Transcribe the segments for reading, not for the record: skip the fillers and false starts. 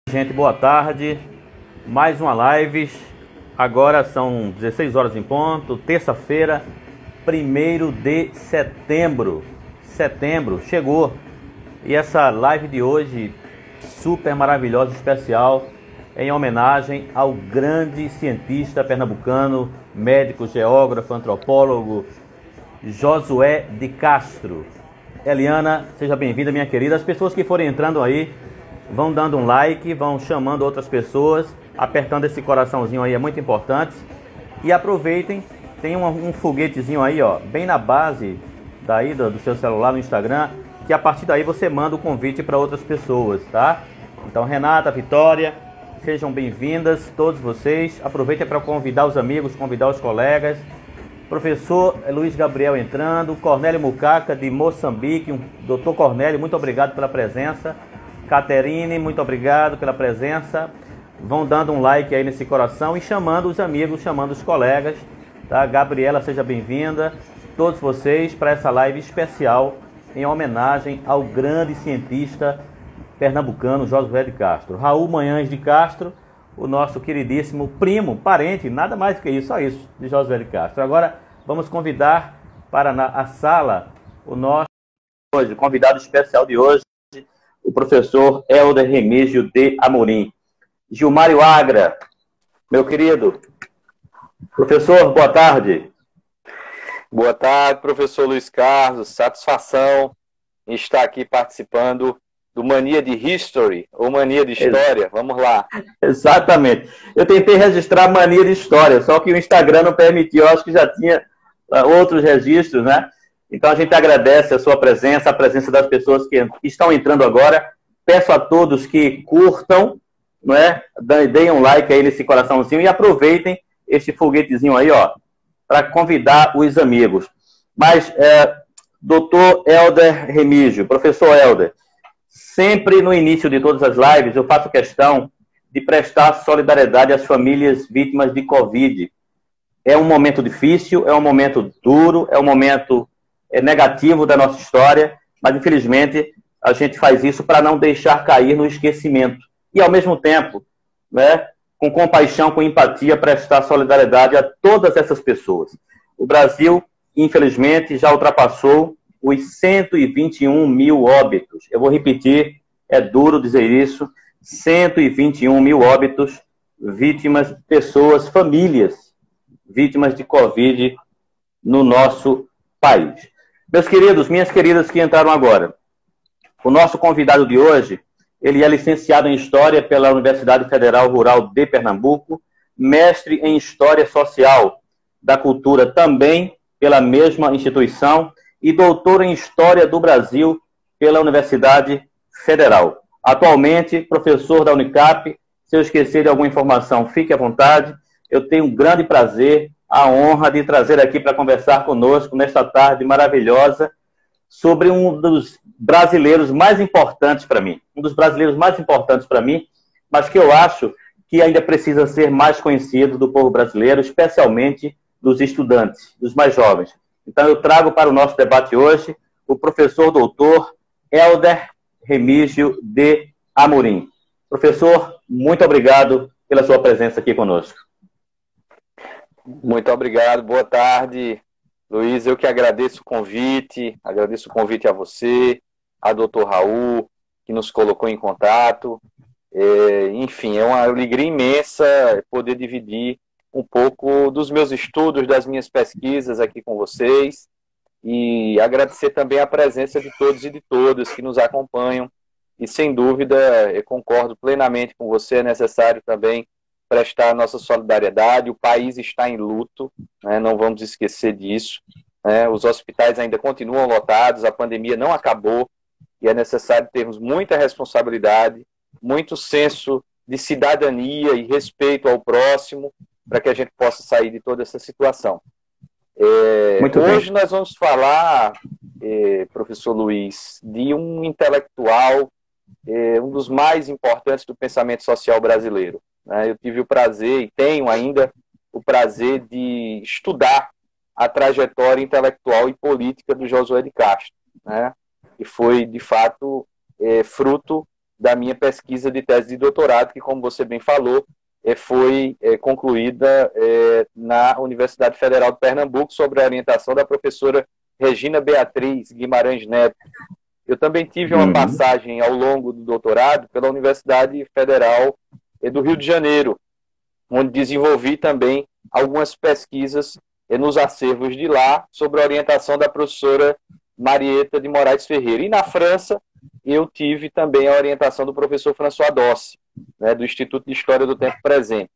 Gente, boa tarde. Mais uma live. Agora são 16 horas em ponto, terça-feira, 1º de setembro. Setembro chegou. E essa live de hoje, super maravilhosa, especial, em homenagem ao grande cientista pernambucano, médico, geógrafo, antropólogo, Josué de Castro. Eliana, seja bem-vinda, minha querida. As pessoas que forem entrando aí, vão dando um like, vão chamando outras pessoas, apertando esse coraçãozinho aí, é muito importante. E aproveitem, tem um foguetezinho aí, ó, bem na base daí do seu celular no Instagram, que a partir daí você manda o convite para outras pessoas, tá? Então, Renata, Vitória, sejam bem-vindas, todos vocês. Aproveitem para convidar os amigos, convidar os colegas. Professor Luiz Gabriel entrando, Cornélio Mucaca de Moçambique, doutor Cornélio, muito obrigado pela presença. Caterine, muito obrigado pela presença. Vão dando um like aí nesse coração e chamando os amigos, chamando os colegas, tá? Gabriela, seja bem-vinda. Todos vocês para essa live especial em homenagem ao grande cientista pernambucano Josué de Castro. Raul Manhães de Castro, o nosso queridíssimo primo, parente, nada mais do que isso, só isso, de Josué de Castro. Agora vamos convidar para a sala o nosso convidado especial de hoje, o professor Helder Remígio de Amorim. Gilmário Agra, meu querido. Professor, boa tarde. Boa tarde, professor Luiz Carlos. Satisfação em estar aqui participando do Mania de History, ou Mania de História. Vamos lá. Exatamente. Eu tentei registrar Mania de História, só que o Instagram não permitiu. Eu acho que já tinha outros registros, né? Então a gente agradece a sua presença, a presença das pessoas que estão entrando agora. Peço a todos que curtam, não é? Deem um like aí nesse coraçãozinho e aproveitem este foguetezinho aí, ó, para convidar os amigos. Mas, doutor Helder Remígio, professor Helder, sempre no início de todas as lives eu faço questão de prestar solidariedade às famílias vítimas de Covid. É um momento difícil, é um momento duro, é um momento negativo da nossa história, mas infelizmente a gente faz isso para não deixar cair no esquecimento. E ao mesmo tempo, né, com compaixão, com empatia, prestar solidariedade a todas essas pessoas. O Brasil, infelizmente, já ultrapassou os 121 mil óbitos. Eu vou repetir, é duro dizer isso, 121 mil óbitos, vítimas, pessoas, famílias, vítimas de Covid no nosso país. Meus queridos, minhas queridas que entraram agora, o nosso convidado de hoje, ele é licenciado em História pela Universidade Federal Rural de Pernambuco, mestre em História Social da Cultura também pela mesma instituição e doutor em História do Brasil pela Universidade Federal. Atualmente, professor da Unicap. Se eu esquecer de alguma informação, fique à vontade. Eu tenho um grande prazer, a honra de trazer aqui para conversar conosco nesta tarde maravilhosa sobre um dos brasileiros mais importantes para mim. Um dos brasileiros mais importantes para mim, mas que eu acho que ainda precisa ser mais conhecido do povo brasileiro, especialmente dos estudantes, dos mais jovens. Então eu trago para o nosso debate hoje o professor doutor Helder Remígio de Amorim. Professor, muito obrigado pela sua presença aqui conosco. Muito obrigado, boa tarde, Luiz. Eu que agradeço o convite a você, a doutor Raul, que nos colocou em contato. Enfim, é uma alegria imensa poder dividir um pouco dos meus estudos, das minhas pesquisas aqui com vocês, e agradecer também a presença de todos e de todas que nos acompanham. E, sem dúvida, eu concordo plenamente com você, é necessário também prestar a nossa solidariedade. O país está em luto, né? Não vamos esquecer disso, né? Os hospitais ainda continuam lotados, a pandemia não acabou, e é necessário termos muita responsabilidade, muito senso de cidadania e respeito ao próximo, para que a gente possa sair de toda essa situação. Hoje nós vamos falar, professor Luiz, de um intelectual, um dos mais importantes do pensamento social brasileiro. Eu tive o prazer, e tenho ainda o prazer de estudar a trajetória intelectual e política do Josué de Castro, né? E foi, de fato, fruto da minha pesquisa de tese de doutorado, que, como você bem falou, foi concluída na Universidade Federal de Pernambuco, sob a orientação da professora Regina Beatriz Guimarães Neto. Eu também tive uma passagem ao longo do doutorado pela Universidade Federal do Rio de Janeiro, onde desenvolvi também algumas pesquisas nos acervos de lá, sob a orientação da professora Marieta de Moraes Ferreira. E na França, eu tive também a orientação do professor François Dossi, né, do Instituto de História do Tempo Presente.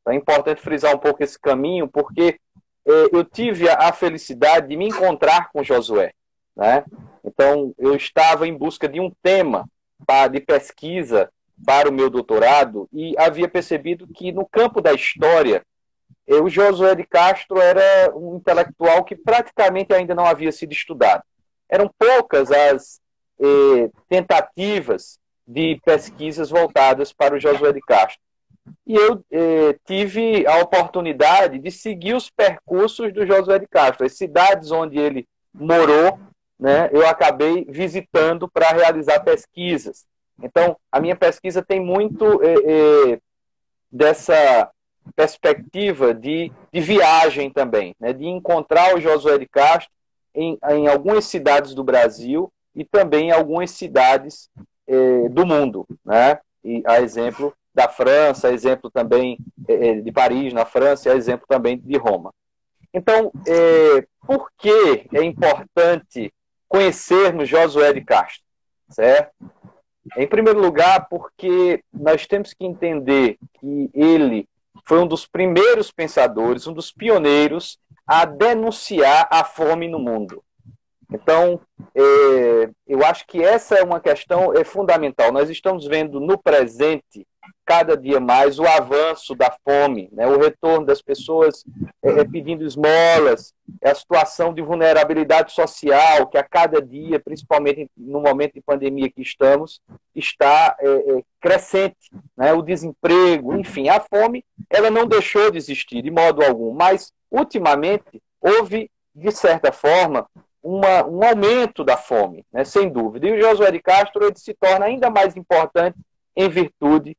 Então é importante frisar um pouco esse caminho, porque eu tive a felicidade de me encontrar com Josué, né? Então, eu estava em busca de um tema de pesquisa para o meu doutorado e havia percebido que, no campo da história, o Josué de Castro era um intelectual que praticamente ainda não havia sido estudado. Eram poucas as tentativas de pesquisas voltadas para o Josué de Castro. E eu tive a oportunidade de seguir os percursos do Josué de Castro. As cidades onde ele morou, né, eu acabei visitando para realizar pesquisas. Então, a minha pesquisa tem muito dessa perspectiva de viagem também, né, de encontrar o Josué de Castro em algumas cidades do Brasil e também em algumas cidades do mundo, né? E a exemplo da França, a exemplo também de Paris, na França, e a exemplo também de Roma. Então, por que é importante conhecermos Josué de Castro, certo? Em primeiro lugar, porque nós temos que entender que ele foi um dos primeiros pensadores, um dos pioneiros a denunciar a fome no mundo. Então, eu acho que essa é uma questão fundamental. Nós estamos vendo no presente, cada dia mais, o avanço da fome, né? O retorno das pessoas pedindo esmolas, a situação de vulnerabilidade social, que a cada dia, principalmente no momento de pandemia que estamos, está crescente, né? O desemprego, enfim, a fome, ela não deixou de existir de modo algum, mas, ultimamente, houve, de certa forma, um aumento da fome, né? Sem dúvida. E o Josué de Castro ele se torna ainda mais importante em virtude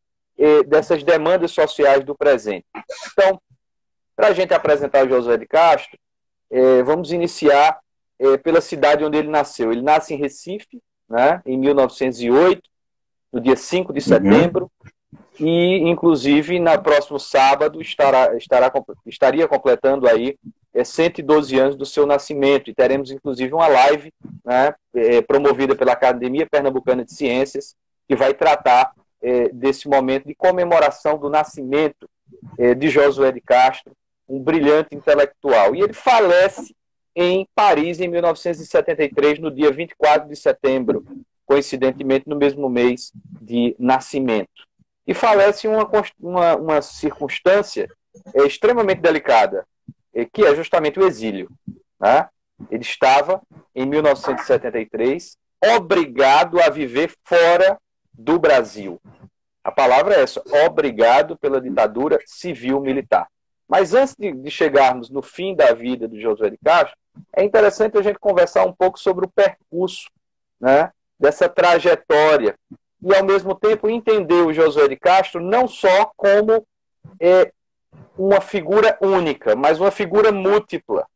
dessas demandas sociais do presente. Então, para a gente apresentar o Josué de Castro, vamos iniciar pela cidade onde ele nasceu. Ele nasce em Recife, né, em 1908, no dia 5 de setembro, e, inclusive, no próximo sábado estaria completando aí 112 anos do seu nascimento, e teremos, inclusive, uma live, né, promovida pela Academia Pernambucana de Ciências, que vai tratar desse momento de comemoração do nascimento de Josué de Castro, um brilhante intelectual. E ele falece em Paris em 1973, no dia 24 de setembro, coincidentemente no mesmo mês de nascimento. E falece em uma circunstância extremamente delicada, que é justamente o exílio, né? Ele estava, em 1973, obrigado a viver fora do Brasil. A palavra é essa, obrigado pela ditadura civil-militar. Mas antes de chegarmos no fim da vida do Josué de Castro, é interessante a gente conversar um pouco sobre o percurso, né, dessa trajetória, e ao mesmo tempo entender o Josué de Castro não só como uma figura única, mas uma figura múltipla.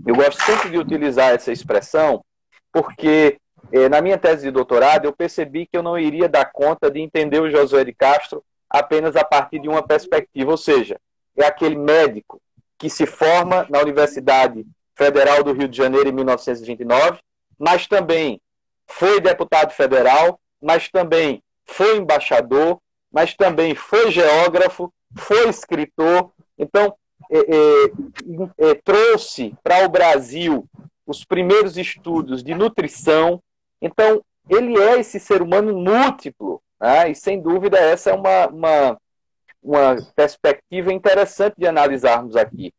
Eu gosto sempre de utilizar essa expressão, porque na minha tese de doutorado eu percebi que eu não iria dar conta de entender o Josué de Castro apenas a partir de uma perspectiva, ou seja, é aquele médico que se forma na Universidade Federal do Rio de Janeiro em 1929, mas também foi deputado federal, mas também foi embaixador, mas também foi geógrafo, foi escritor. Então, trouxe para o Brasil os primeiros estudos de nutrição. Então, ele é esse ser humano múltiplo, né? E, sem dúvida, essa é uma perspectiva interessante de analisarmos aqui.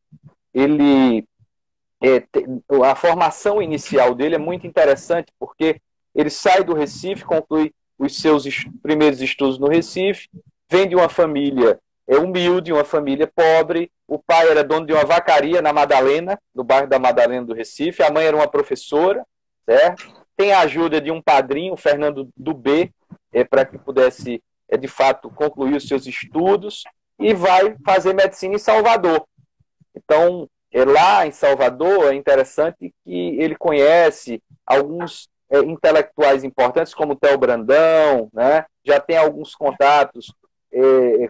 A formação inicial dele é muito interessante, porque ele sai do Recife, conclui os seus primeiros estudos no Recife, vem de uma família humilde, uma família pobre. O pai era dono de uma vacaria na Madalena, no bairro da Madalena do Recife. A mãe era uma professora, certo? Tem a ajuda de um padrinho, o Fernando Dubé, para que pudesse, de fato, concluir os seus estudos e vai fazer medicina em Salvador. Então, lá em Salvador, é interessante que ele conhece alguns intelectuais importantes, como Theo Brandão, né? Já tem alguns contatos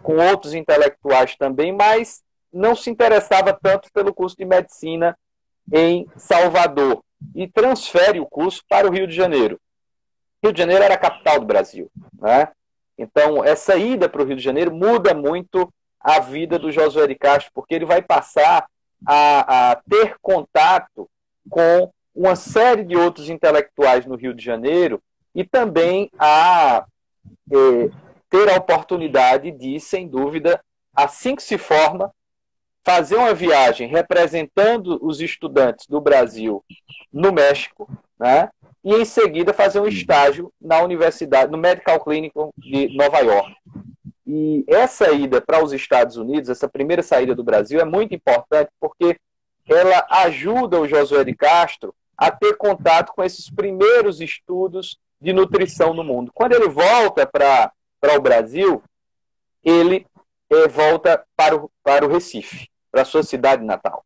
com outros intelectuais também, mas não se interessava tanto pelo curso de medicina em Salvador e transfere o curso para o Rio de Janeiro. Rio de Janeiro era a capital do Brasil, né? Então, essa ida para o Rio de Janeiro muda muito a vida do Josué de Castro, porque ele vai passar a ter contato com uma série de outros intelectuais no Rio de Janeiro e também a ter a oportunidade de, sem dúvida, assim que se forma, fazer uma viagem representando os estudantes do Brasil no México, né? E em seguida fazer um estágio na universidade, no Medical Clinic de Nova York. E essa ida para os Estados Unidos, essa primeira saída do Brasil, é muito importante porque ela ajuda o Josué de Castro a ter contato com esses primeiros estudos de nutrição no mundo. Quando ele volta para o Brasil, ele volta para o Recife, para a sua cidade natal.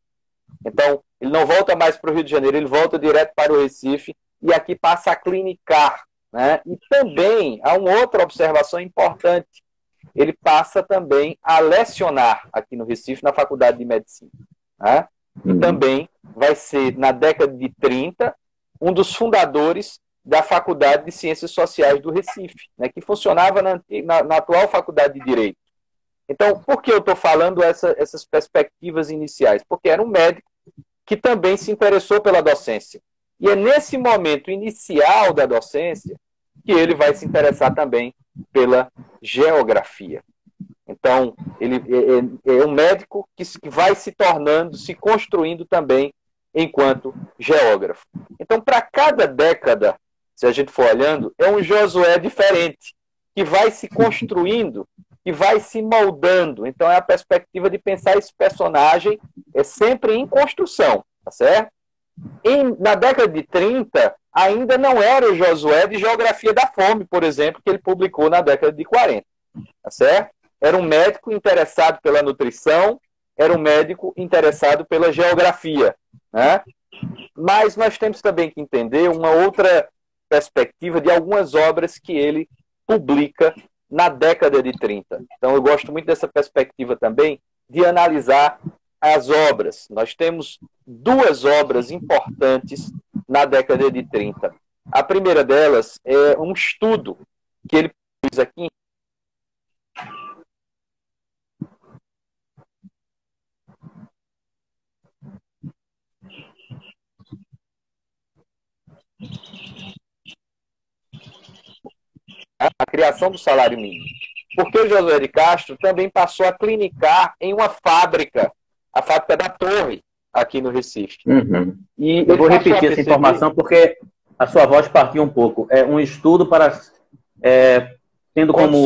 Então, ele não volta mais para o Rio de Janeiro, ele volta direto para o Recife e aqui passa a clinicar, né? E também há uma outra observação importante. Ele passa também a lecionar aqui no Recife, na Faculdade de Medicina, né? E também vai ser, na década de 30, um dos fundadores da Faculdade de Ciências Sociais do Recife, né? Que funcionava na atual Faculdade de Direito. Então, por que eu estou falando essas perspectivas iniciais? Porque era um médico que também se interessou pela docência. E é nesse momento inicial da docência que ele vai se interessar também pela geografia. Então, ele é um médico que vai se tornando, se construindo também enquanto geógrafo. Então, para cada década, se a gente for olhando, é um Josué diferente, que vai se construindo e vai se moldando. Então, é a perspectiva de pensar esse personagem sempre em construção, tá certo? Na década de 30, ainda não era o Josué de Geografia da Fome, por exemplo, que ele publicou na década de 40, tá certo? Era um médico interessado pela nutrição, era um médico interessado pela geografia, né? Mas nós temos também que entender uma outra perspectiva de algumas obras que ele publica na década de 30. Então, eu gosto muito dessa perspectiva também de analisar as obras. Nós temos duas obras importantes na década de 30. A primeira delas é um estudo que ele fez aqui a criação do salário mínimo. Porque o Josué de Castro também passou a clinicar em uma fábrica, a fábrica da Torre, aqui no Recife. E eu vou repetir essa informação porque a sua voz partiu um pouco. É um estudo para tendo como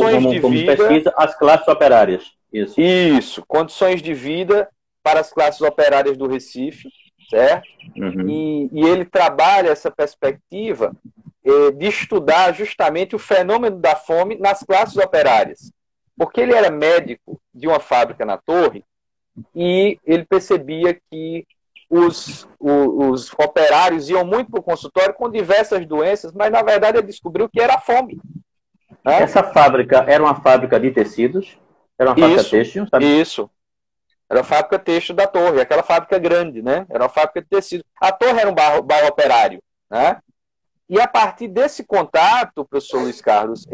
pesquisa as classes operárias. Isso, condições de vida para as classes operárias do Recife, certo? E ele trabalha essa perspectiva de estudar justamente o fenômeno da fome nas classes operárias. Porque ele era médico de uma fábrica na Torre e ele percebia que os operários iam muito para o consultório com diversas doenças, mas na verdade ele descobriu que era a fome. Né? Essa fábrica era uma fábrica de tecidos? Era uma fábrica têxtil? Sabe? Isso. Era a fábrica têxtil da Torre, aquela fábrica grande, né? Era uma fábrica de tecidos. A Torre era um bairro operário, né? E a partir desse contato, professor Luiz Carlos,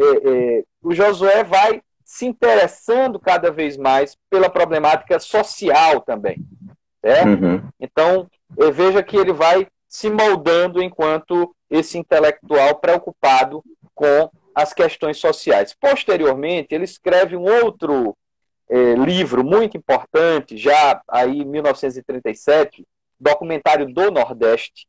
o Josué vai se interessando cada vez mais pela problemática social também. Certo? Então, veja que ele vai se moldando enquanto esse intelectual preocupado com as questões sociais. Posteriormente, ele escreve um outro livro muito importante, já aí em 1937, Documentário do Nordeste,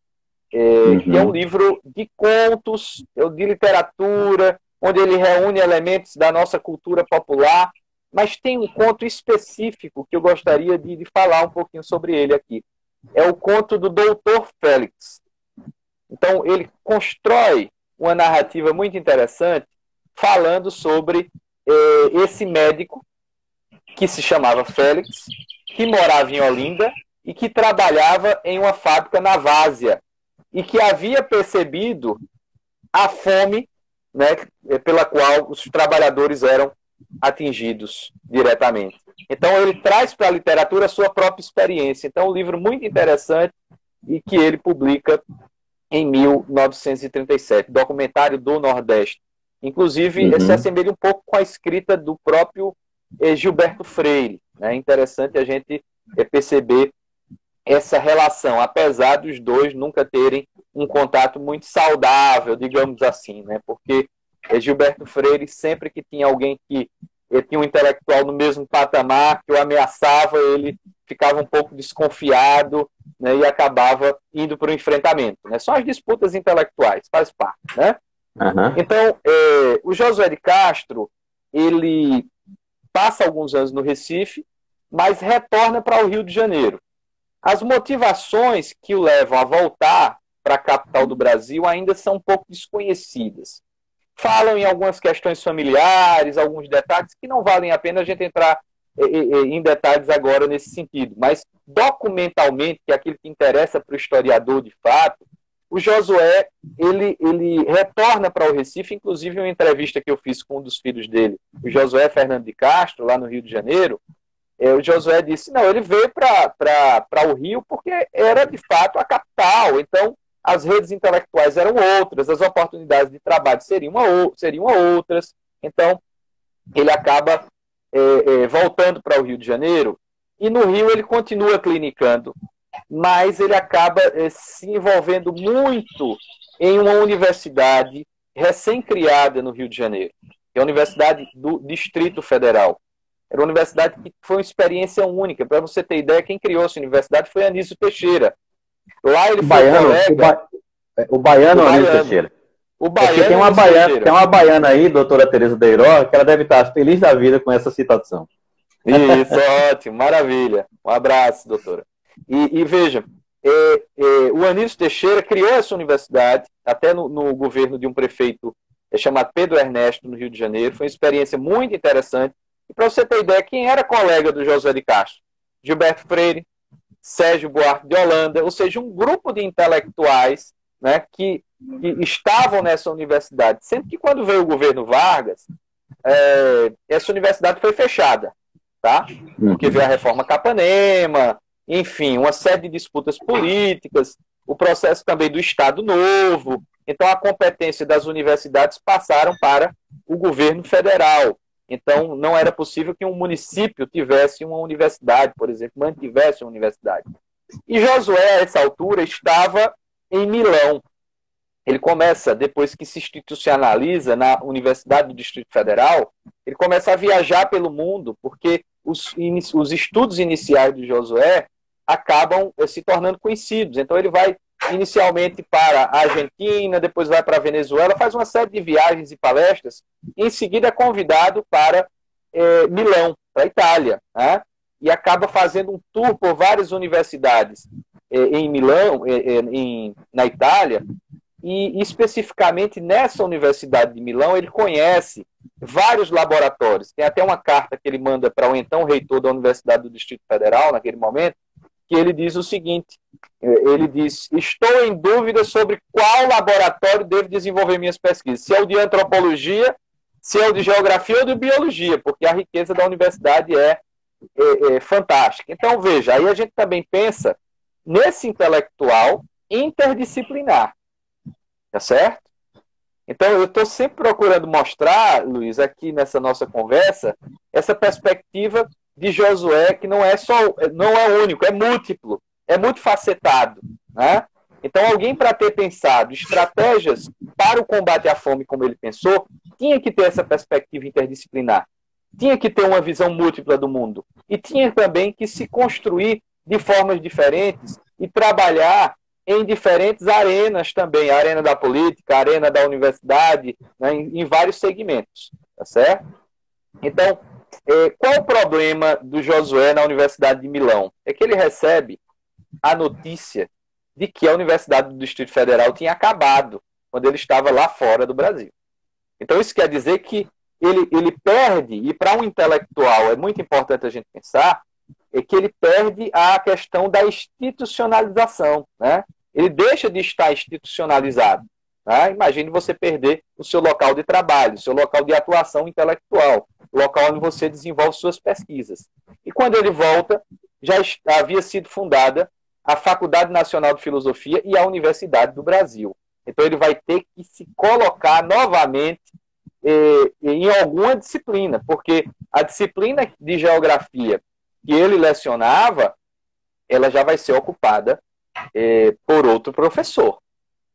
que é um livro de contos, de literatura, onde ele reúne elementos da nossa cultura popular, mas tem um conto específico que eu gostaria de falar um pouquinho sobre ele aqui. É o conto do Doutor Félix. Então, ele constrói uma narrativa muito interessante, falando sobre esse médico que se chamava Félix, que morava em Olinda e que trabalhava em uma fábrica na Várzea e que havia percebido a fome, né, pela qual os trabalhadores eram atingidos diretamente. Então ele traz para a literatura a sua própria experiência. Então, um livro muito interessante e que ele publica em 1937, Documentário do Nordeste. Inclusive, se assemelha um pouco com a escrita do próprio Gilberto Freire. É interessante a gente perceber essa relação, apesar dos dois nunca terem um contato muito saudável, digamos assim, né? Porque Gilberto Freire, sempre que tinha alguém que tinha um intelectual no mesmo patamar, que o ameaçava, ele ficava um pouco desconfiado, né, e acabava indo para o enfrentamento. Né? São as disputas intelectuais, faz parte. Né? Então, o Josué de Castro, ele passa alguns anos no Recife, mas retorna para o Rio de Janeiro. As motivações que o levam a voltar para a capital do Brasil ainda são um pouco desconhecidas. Falam em algumas questões familiares, alguns detalhes que não valem a pena a gente entrar em detalhes agora nesse sentido. Mas, documentalmente, que é aquilo que interessa para o historiador de fato, o Josué, ele retorna para o Recife, inclusive uma entrevista que eu fiz com um dos filhos dele, o Josué Fernando de Castro, lá no Rio de Janeiro, o Josué disse, não, ele veio para o Rio porque era, de fato, a capital. Então, as redes intelectuais eram outras, as oportunidades de trabalho seriam outras. Então, ele acaba voltando para o Rio de Janeiro, e no Rio ele continua clinicando, mas ele acaba se envolvendo muito em uma universidade recém-criada no Rio de Janeiro, que é a Universidade do Distrito Federal. Era uma universidade que foi uma experiência única. Para você ter ideia, quem criou essa universidade foi Anísio Teixeira. Lá ele foi colega... O baiano Anísio Teixeira. O baiano, porque tem uma baiana aí, doutora Tereza Deiró, que ela deve estar feliz da vida com essa citação. Isso, ótimo, maravilha. Um abraço, doutora. E veja, o Anísio Teixeira criou essa universidade, até no governo de um prefeito chamado Pedro Ernesto, no Rio de Janeiro. Foi uma experiência muito interessante. E para você ter ideia, quem era colega do Josué de Castro? Gilberto Freire, Sérgio Buarque de Holanda, ou seja, um grupo de intelectuais, né, que estavam nessa universidade. Sempre que quando veio o governo Vargas, essa universidade foi fechada, tá? Porque veio a reforma Capanema, enfim, uma série de disputas políticas, o processo também do Estado Novo. Então, a competência das universidades passaram para o governo federal. Então, não era possível que um município tivesse uma universidade, por exemplo, mantivesse uma universidade. E Josué, a essa altura, estava em Milão. Ele começa, depois que se institucionaliza na Universidade do Distrito Federal, ele começa a viajar pelo mundo, porque os estudos iniciais de Josué acabam se tornando conhecidos. Então, ele vai inicialmente para a Argentina, depois vai para a Venezuela, faz uma série de viagens e palestras, e em seguida é convidado para Milão, para a Itália, né? E acaba fazendo um tour por várias universidades em Milão, na Itália, e especificamente nessa Universidade de Milão ele conhece vários laboratórios. Tem até uma carta que ele manda para o então reitor da Universidade do Distrito Federal, naquele momento, que ele diz o seguinte, ele diz, estou em dúvida sobre qual laboratório devo desenvolver minhas pesquisas, se é o de antropologia, se é o de geografia ou de biologia, porque a riqueza da universidade é fantástica. Então, veja, aí a gente também pensa nesse intelectual interdisciplinar, tá certo? Então, eu estou sempre procurando mostrar, Luiz, aqui nessa nossa conversa, essa perspectiva de Josué, que não é único, é múltiplo, é multifacetado, né? Então, alguém para ter pensado estratégias para o combate à fome, como ele pensou, tinha que ter essa perspectiva interdisciplinar, tinha que ter uma visão múltipla do mundo, e tinha também que se construir de formas diferentes e trabalhar em diferentes arenas também, a arena da política, a arena da universidade, né, em vários segmentos, tá certo? Então, qual o problema do Josué na Universidade de Milão? É que ele recebe a notícia de que a Universidade do Distrito Federal tinha acabado quando ele estava lá fora do Brasil. Então, isso quer dizer que ele perde, e para um intelectual é muito importante a gente pensar, é que ele perde a questão da institucionalização, né? Ele deixa de estar institucionalizado. Né? Imagine você perder o seu local de trabalho, o seu local de atuação intelectual, o local onde você desenvolve suas pesquisas. E quando ele volta, já havia sido fundada a Faculdade Nacional de Filosofia e a Universidade do Brasil. Então ele vai ter que se colocar novamente em alguma disciplina, porque a disciplina de geografia que ele lecionava, ela já vai ser ocupada por outro professor.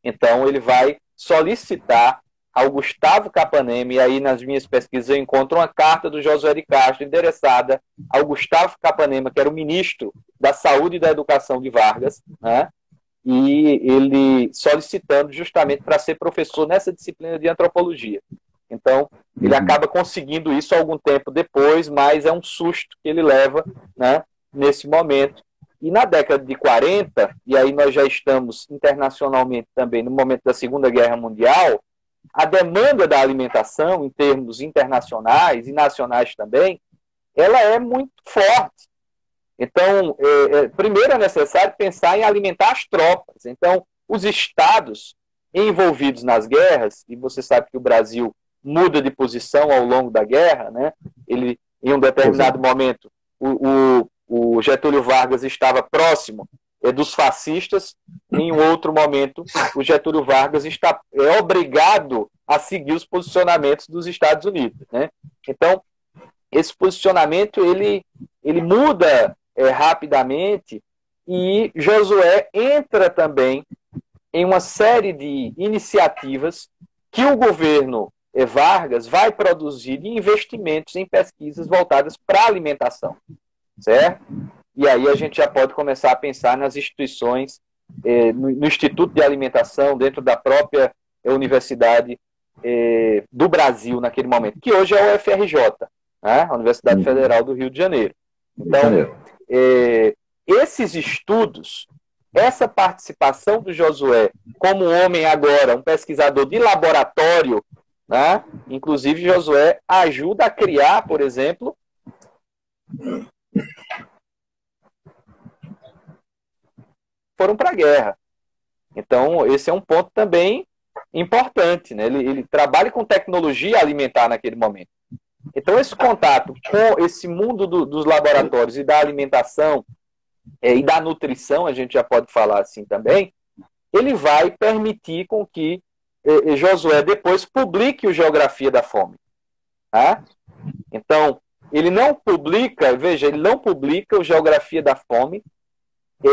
Então ele vai solicitar ao Gustavo Capanema, e aí nas minhas pesquisas eu encontro uma carta do Josué de Castro endereçada ao Gustavo Capanema, que era o ministro da Saúde e da Educação de Vargas, né? E ele solicitando justamente para ser professor nessa disciplina de antropologia. Então, ele acaba conseguindo isso algum tempo depois, mas é um susto que ele leva, né, nesse momento. E na década de 40, e aí nós já estamos internacionalmente também no momento da Segunda Guerra Mundial, a demanda da alimentação, em termos internacionais e nacionais também, ela é muito forte. Então, primeiro é necessário pensar em alimentar as tropas. Então, os estados envolvidos nas guerras, e você sabe que o Brasil muda de posição ao longo da guerra, né? Ele, em um determinado momento, o Getúlio Vargas estava próximo dos fascistas, em um outro momento, o Getúlio Vargas é obrigado a seguir os posicionamentos dos Estados Unidos, né? Então, esse posicionamento ele muda rapidamente, e Josué entra também em uma série de iniciativas que o governo Vargas vai produzir de investimentos em pesquisas voltadas para a alimentação, certo? E aí a gente já pode começar a pensar nas instituições, no Instituto de Alimentação, dentro da própria Universidade do Brasil, naquele momento, que hoje é o UFRJ, né? A Universidade Federal do Rio de Janeiro. Então, esses estudos, essa participação do Josué como homem agora, um pesquisador de laboratório, né? Inclusive Josué ajuda a criar, por exemplo, foram para a guerra. Então, esse é um ponto também importante, né? Ele trabalha com tecnologia alimentar naquele momento. Então, esse contato com esse mundo dos laboratórios e da alimentação e da nutrição, a gente já pode falar assim também, ele vai permitir com que Josué depois publique o Geografia da Fome. Tá? Então, ele não publica, veja, ele não publica o Geografia da Fome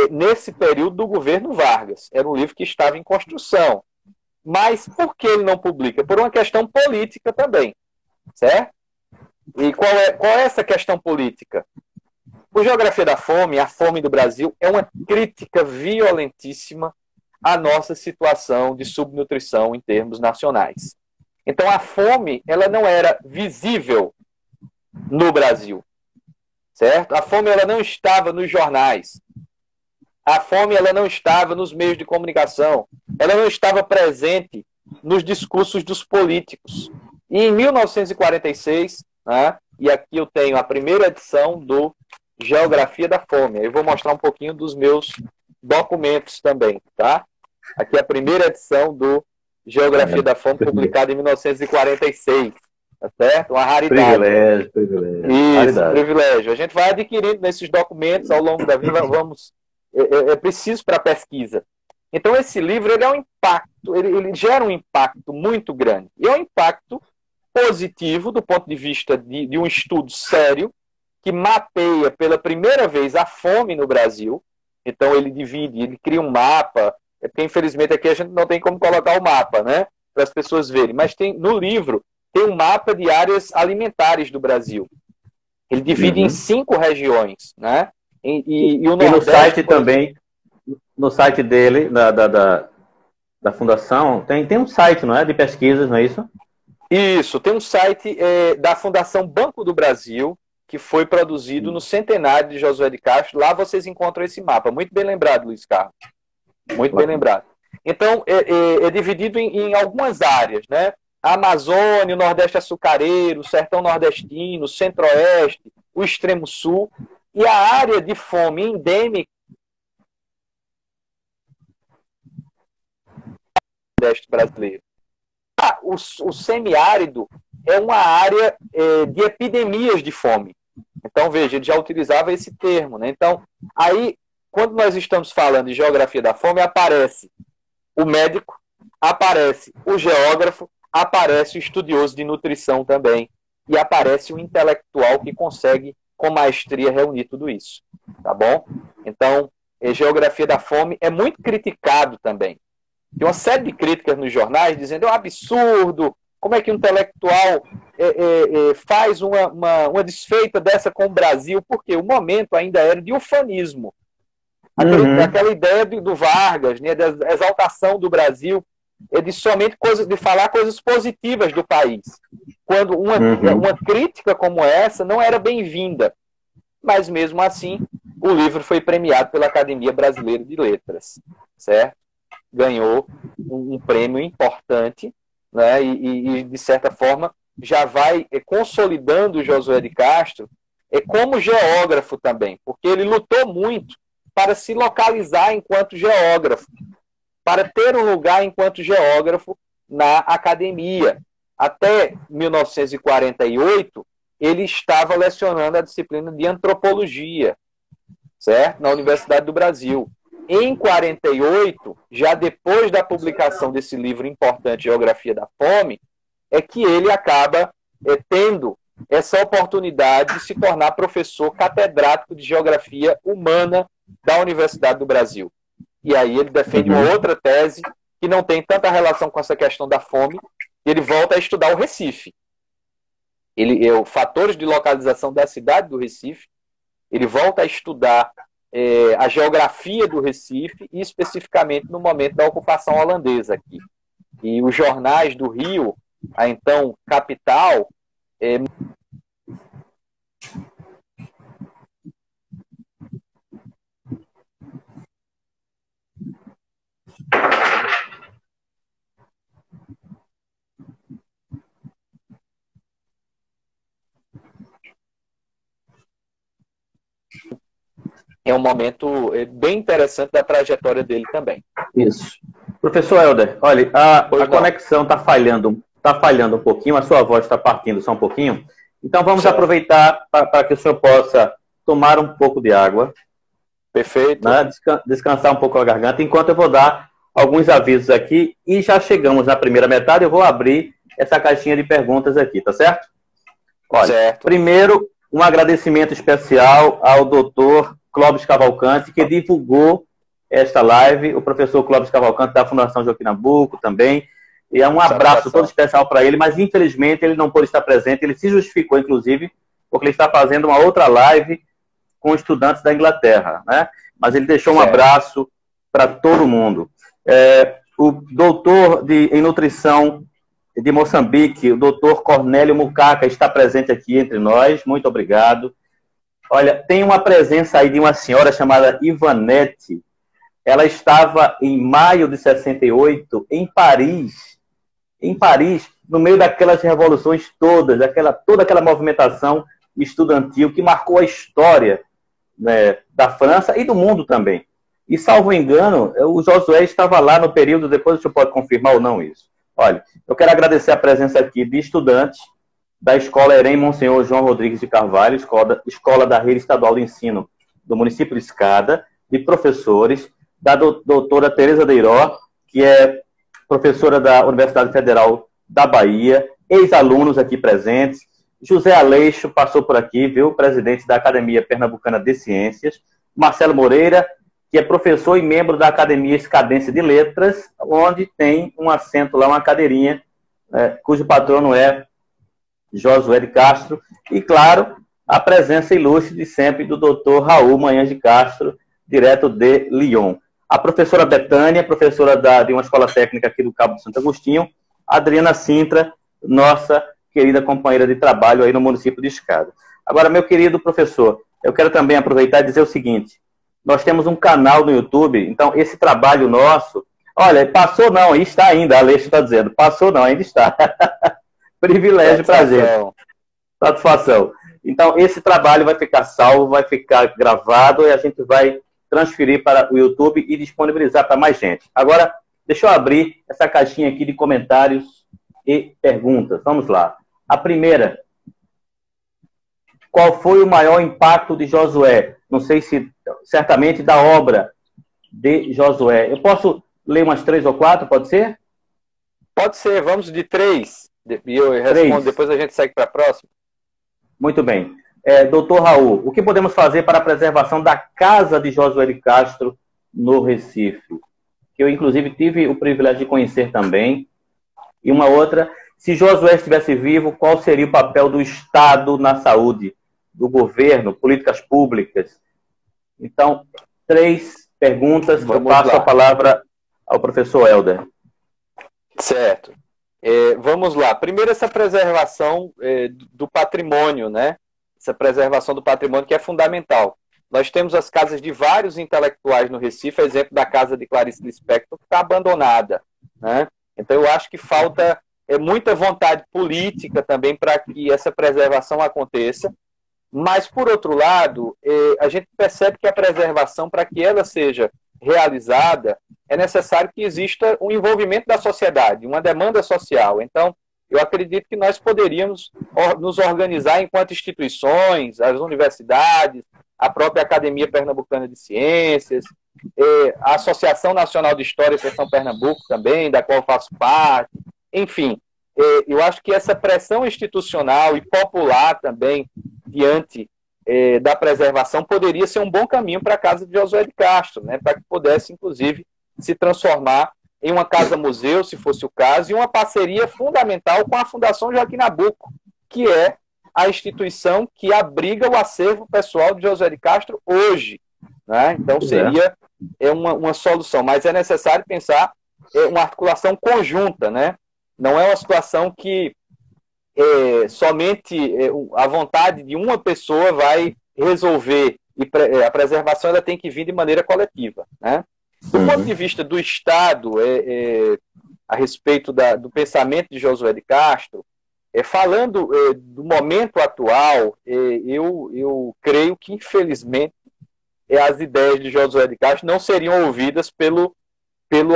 nesse período do governo Vargas. Era um livro que estava em construção. Mas por que ele não publica? Por uma questão política também. Certo? E qual é essa questão política? O Geografia da Fome, a fome do Brasil, é uma crítica violentíssima à nossa situação de subnutrição em termos nacionais. Então, a fome, ela não era visível no Brasil, certo? A fome, ela não estava nos jornais. A fome, ela não estava nos meios de comunicação. Ela não estava presente nos discursos dos políticos. E em 1946, né, e aqui eu tenho a primeira edição do Geografia da Fome. Eu vou mostrar um pouquinho dos meus documentos também, tá? Aqui é a primeira edição do Geografia da Fome, publicada em 1946, tá certo? Uma raridade. Privilégio. Isso, raridade. Privilégio. A gente vai adquirindo nesses documentos ao longo da vida, é preciso para a pesquisa. Então, esse livro, ele é um impacto, ele gera um impacto muito grande. E é um impacto positivo do ponto de vista de um estudo sério, que mapeia pela primeira vez a fome no Brasil. Então ele divide, ele cria um mapa, porque infelizmente aqui a gente não tem como colocar o mapa, né, para as pessoas verem, mas no livro tem um mapa de áreas alimentares do Brasil. Ele divide em 5 regiões, né, e o Nordeste, no site também, no site dele, da fundação, tem um site, não é, de pesquisas, não é isso? Isso, tem um site da Fundação Banco do Brasil, que foi produzido no centenário de Josué de Castro. Lá vocês encontram esse mapa. Muito bem lembrado, Luiz Carlos. Muito bem lembrado. Então, é dividido em algumas áreas, né? a Amazônia, o Nordeste açucareiro, o Sertão Nordestino, o Centro-Oeste, o Extremo Sul, e a área de fome endêmica do Nordeste brasileiro. O semiárido é uma área de epidemias de fome. Então, veja, ele já utilizava esse termo, né? Então, aí, quando nós estamos falando de geografia da fome, aparece o médico, aparece o geógrafo, aparece o estudioso de nutrição também, e aparece o intelectual que consegue, com maestria, reunir tudo isso, tá bom? Então, geografia da fome é muito criticado também. Tem uma série de críticas nos jornais dizendo é um absurdo, como é que um intelectual faz uma desfeita dessa com o Brasil, porque o momento ainda era de ufanismo. Aquela ideia do Vargas, né, da exaltação do Brasil, de somente de falar coisas positivas do país. Quando uma crítica como essa não era bem-vinda. Mas, mesmo assim, o livro foi premiado pela Academia Brasileira de Letras, certo? Ganhou um prêmio importante, né? E, de certa forma, já vai consolidando o Josué de Castro como geógrafo também, porque ele lutou muito para se localizar enquanto geógrafo, para ter um lugar enquanto geógrafo na academia. Até 1948, ele estava lecionando a disciplina de antropologia, certo? Na Universidade do Brasil. Em 48, já depois da publicação desse livro importante, Geografia da Fome, é que ele acaba tendo essa oportunidade de se tornar professor catedrático de Geografia Humana da Universidade do Brasil. E aí ele defende uma outra tese que não tem tanta relação com essa questão da fome, e ele volta a estudar o Recife. Os fatores de localização da cidade do Recife, ele volta a estudar a geografia do Recife, e especificamente no momento da ocupação holandesa aqui. E os jornais do Rio, a então capital, é um momento bem interessante da trajetória dele também. Isso. Professor Helder, olha, a conexão está falhando um pouquinho, a sua voz está partindo só um pouquinho, então vamos aproveitar para que o senhor possa tomar um pouco de água. Perfeito. Né, descansar um pouco a garganta, enquanto eu vou dar alguns avisos aqui, e já chegamos na primeira metade, eu vou abrir essa caixinha de perguntas aqui, tá certo? Olha, certo. Primeiro, um agradecimento especial ao doutor Clóvis Cavalcante, que divulgou esta live, o professor Clóvis Cavalcante da Fundação Joaquim Nabuco também, e é um abraço todo especial para ele, mas infelizmente ele não pôde estar presente, ele se justificou, inclusive, porque ele está fazendo uma outra live com estudantes da Inglaterra, né? Mas ele deixou um abraço para todo mundo. O doutor em nutrição de Moçambique, o doutor Cornélio Mucaca, está presente aqui entre nós, muito obrigado. Olha, tem uma presença aí de uma senhora chamada Ivanete. Ela estava em maio de 68 em Paris, no meio daquelas revoluções todas, toda aquela movimentação estudantil que marcou a história, né, da França e do mundo também. E, salvo engano, o Josué estava lá no período, depois o senhor pode confirmar ou não isso. Olha, eu quero agradecer a presença aqui de estudantes da Escola Erém Monsenhor João Rodrigues de Carvalho, escola da Rede Estadual de Ensino do município de Escada, de professores, da doutora Tereza Deiró, que é professora da Universidade Federal da Bahia, ex-alunos aqui presentes, José Aleixo passou por aqui, viu? Presidente da Academia Pernambucana de Ciências, Marcelo Moreira, que é professor e membro da Academia Escadense de Letras, onde tem um assento lá, uma cadeirinha, cujo patrono é Josué de Castro, e, claro, a presença ilustre de sempre do doutor Raul Manhães de Castro, direto de Lyon. A professora Betânia, professora de uma escola técnica aqui do Cabo de Santo Agostinho, Adriana Sintra, nossa querida companheira de trabalho aí no município de Escada. Agora, meu querido professor, eu quero também aproveitar e dizer o seguinte: nós temos um canal no YouTube, então esse trabalho nosso Olha, passou não, está ainda, a Aleixo está dizendo. Passou não, ainda está. Privilégio para a gente. Satisfação. Então, esse trabalho vai ficar salvo, vai ficar gravado e a gente vai transferir para o YouTube e disponibilizar para mais gente. Agora, deixa eu abrir essa caixinha aqui de comentários e perguntas. Vamos lá. A primeira. Qual foi o maior impacto de Josué? Não sei se, certamente, da obra de Josué. Eu posso ler umas 3 ou 4, pode ser? Pode ser, vamos de 3. E eu respondo, depois a gente segue para a próxima. Muito bem. Doutor Raul, o que podemos fazer para a preservação da casa de Josué de Castro no Recife? Que eu, inclusive, tive o privilégio de conhecer também. E uma outra, se Josué estivesse vivo, qual seria o papel do Estado na saúde, do governo, políticas públicas? Então, 3 perguntas. Eu passo a palavra ao professor Helder. Certo. Vamos lá. Primeiro, essa preservação do patrimônio, né? Essa preservação do patrimônio que é fundamental. Nós temos as casas de vários intelectuais no Recife, exemplo da casa de Clarice Lispector, que está abandonada, né? Então, eu acho que falta muita vontade política também para que essa preservação aconteça. Mas, por outro lado, a gente percebe que a preservação, para que ela seja realizada, é necessário que exista um envolvimento da sociedade, uma demanda social. Então, eu acredito que nós poderíamos nos organizar enquanto instituições, as universidades, a própria Academia Pernambucana de Ciências, a Associação Nacional de História e Seção Pernambuco também, da qual eu faço parte. Enfim, eu acho que essa pressão institucional e popular também diante da preservação poderia ser um bom caminho para a Casa de Josué de Castro, né, para que pudesse, inclusive, se transformar em uma casa-museu, se fosse o caso, e uma parceria fundamental com a Fundação Joaquim Nabuco, que é a instituição que abriga o acervo pessoal de Josué de Castro hoje, né? Então seria uma solução, mas é necessário pensar uma articulação conjunta, né? Não é uma situação que somente a vontade de uma pessoa vai resolver, e a preservação ela tem que vir de maneira coletiva, né? Do ponto de vista do Estado, a respeito do pensamento de Josué de Castro, falando do momento atual, eu creio que, infelizmente, as ideias de Josué de Castro não seriam ouvidas pelo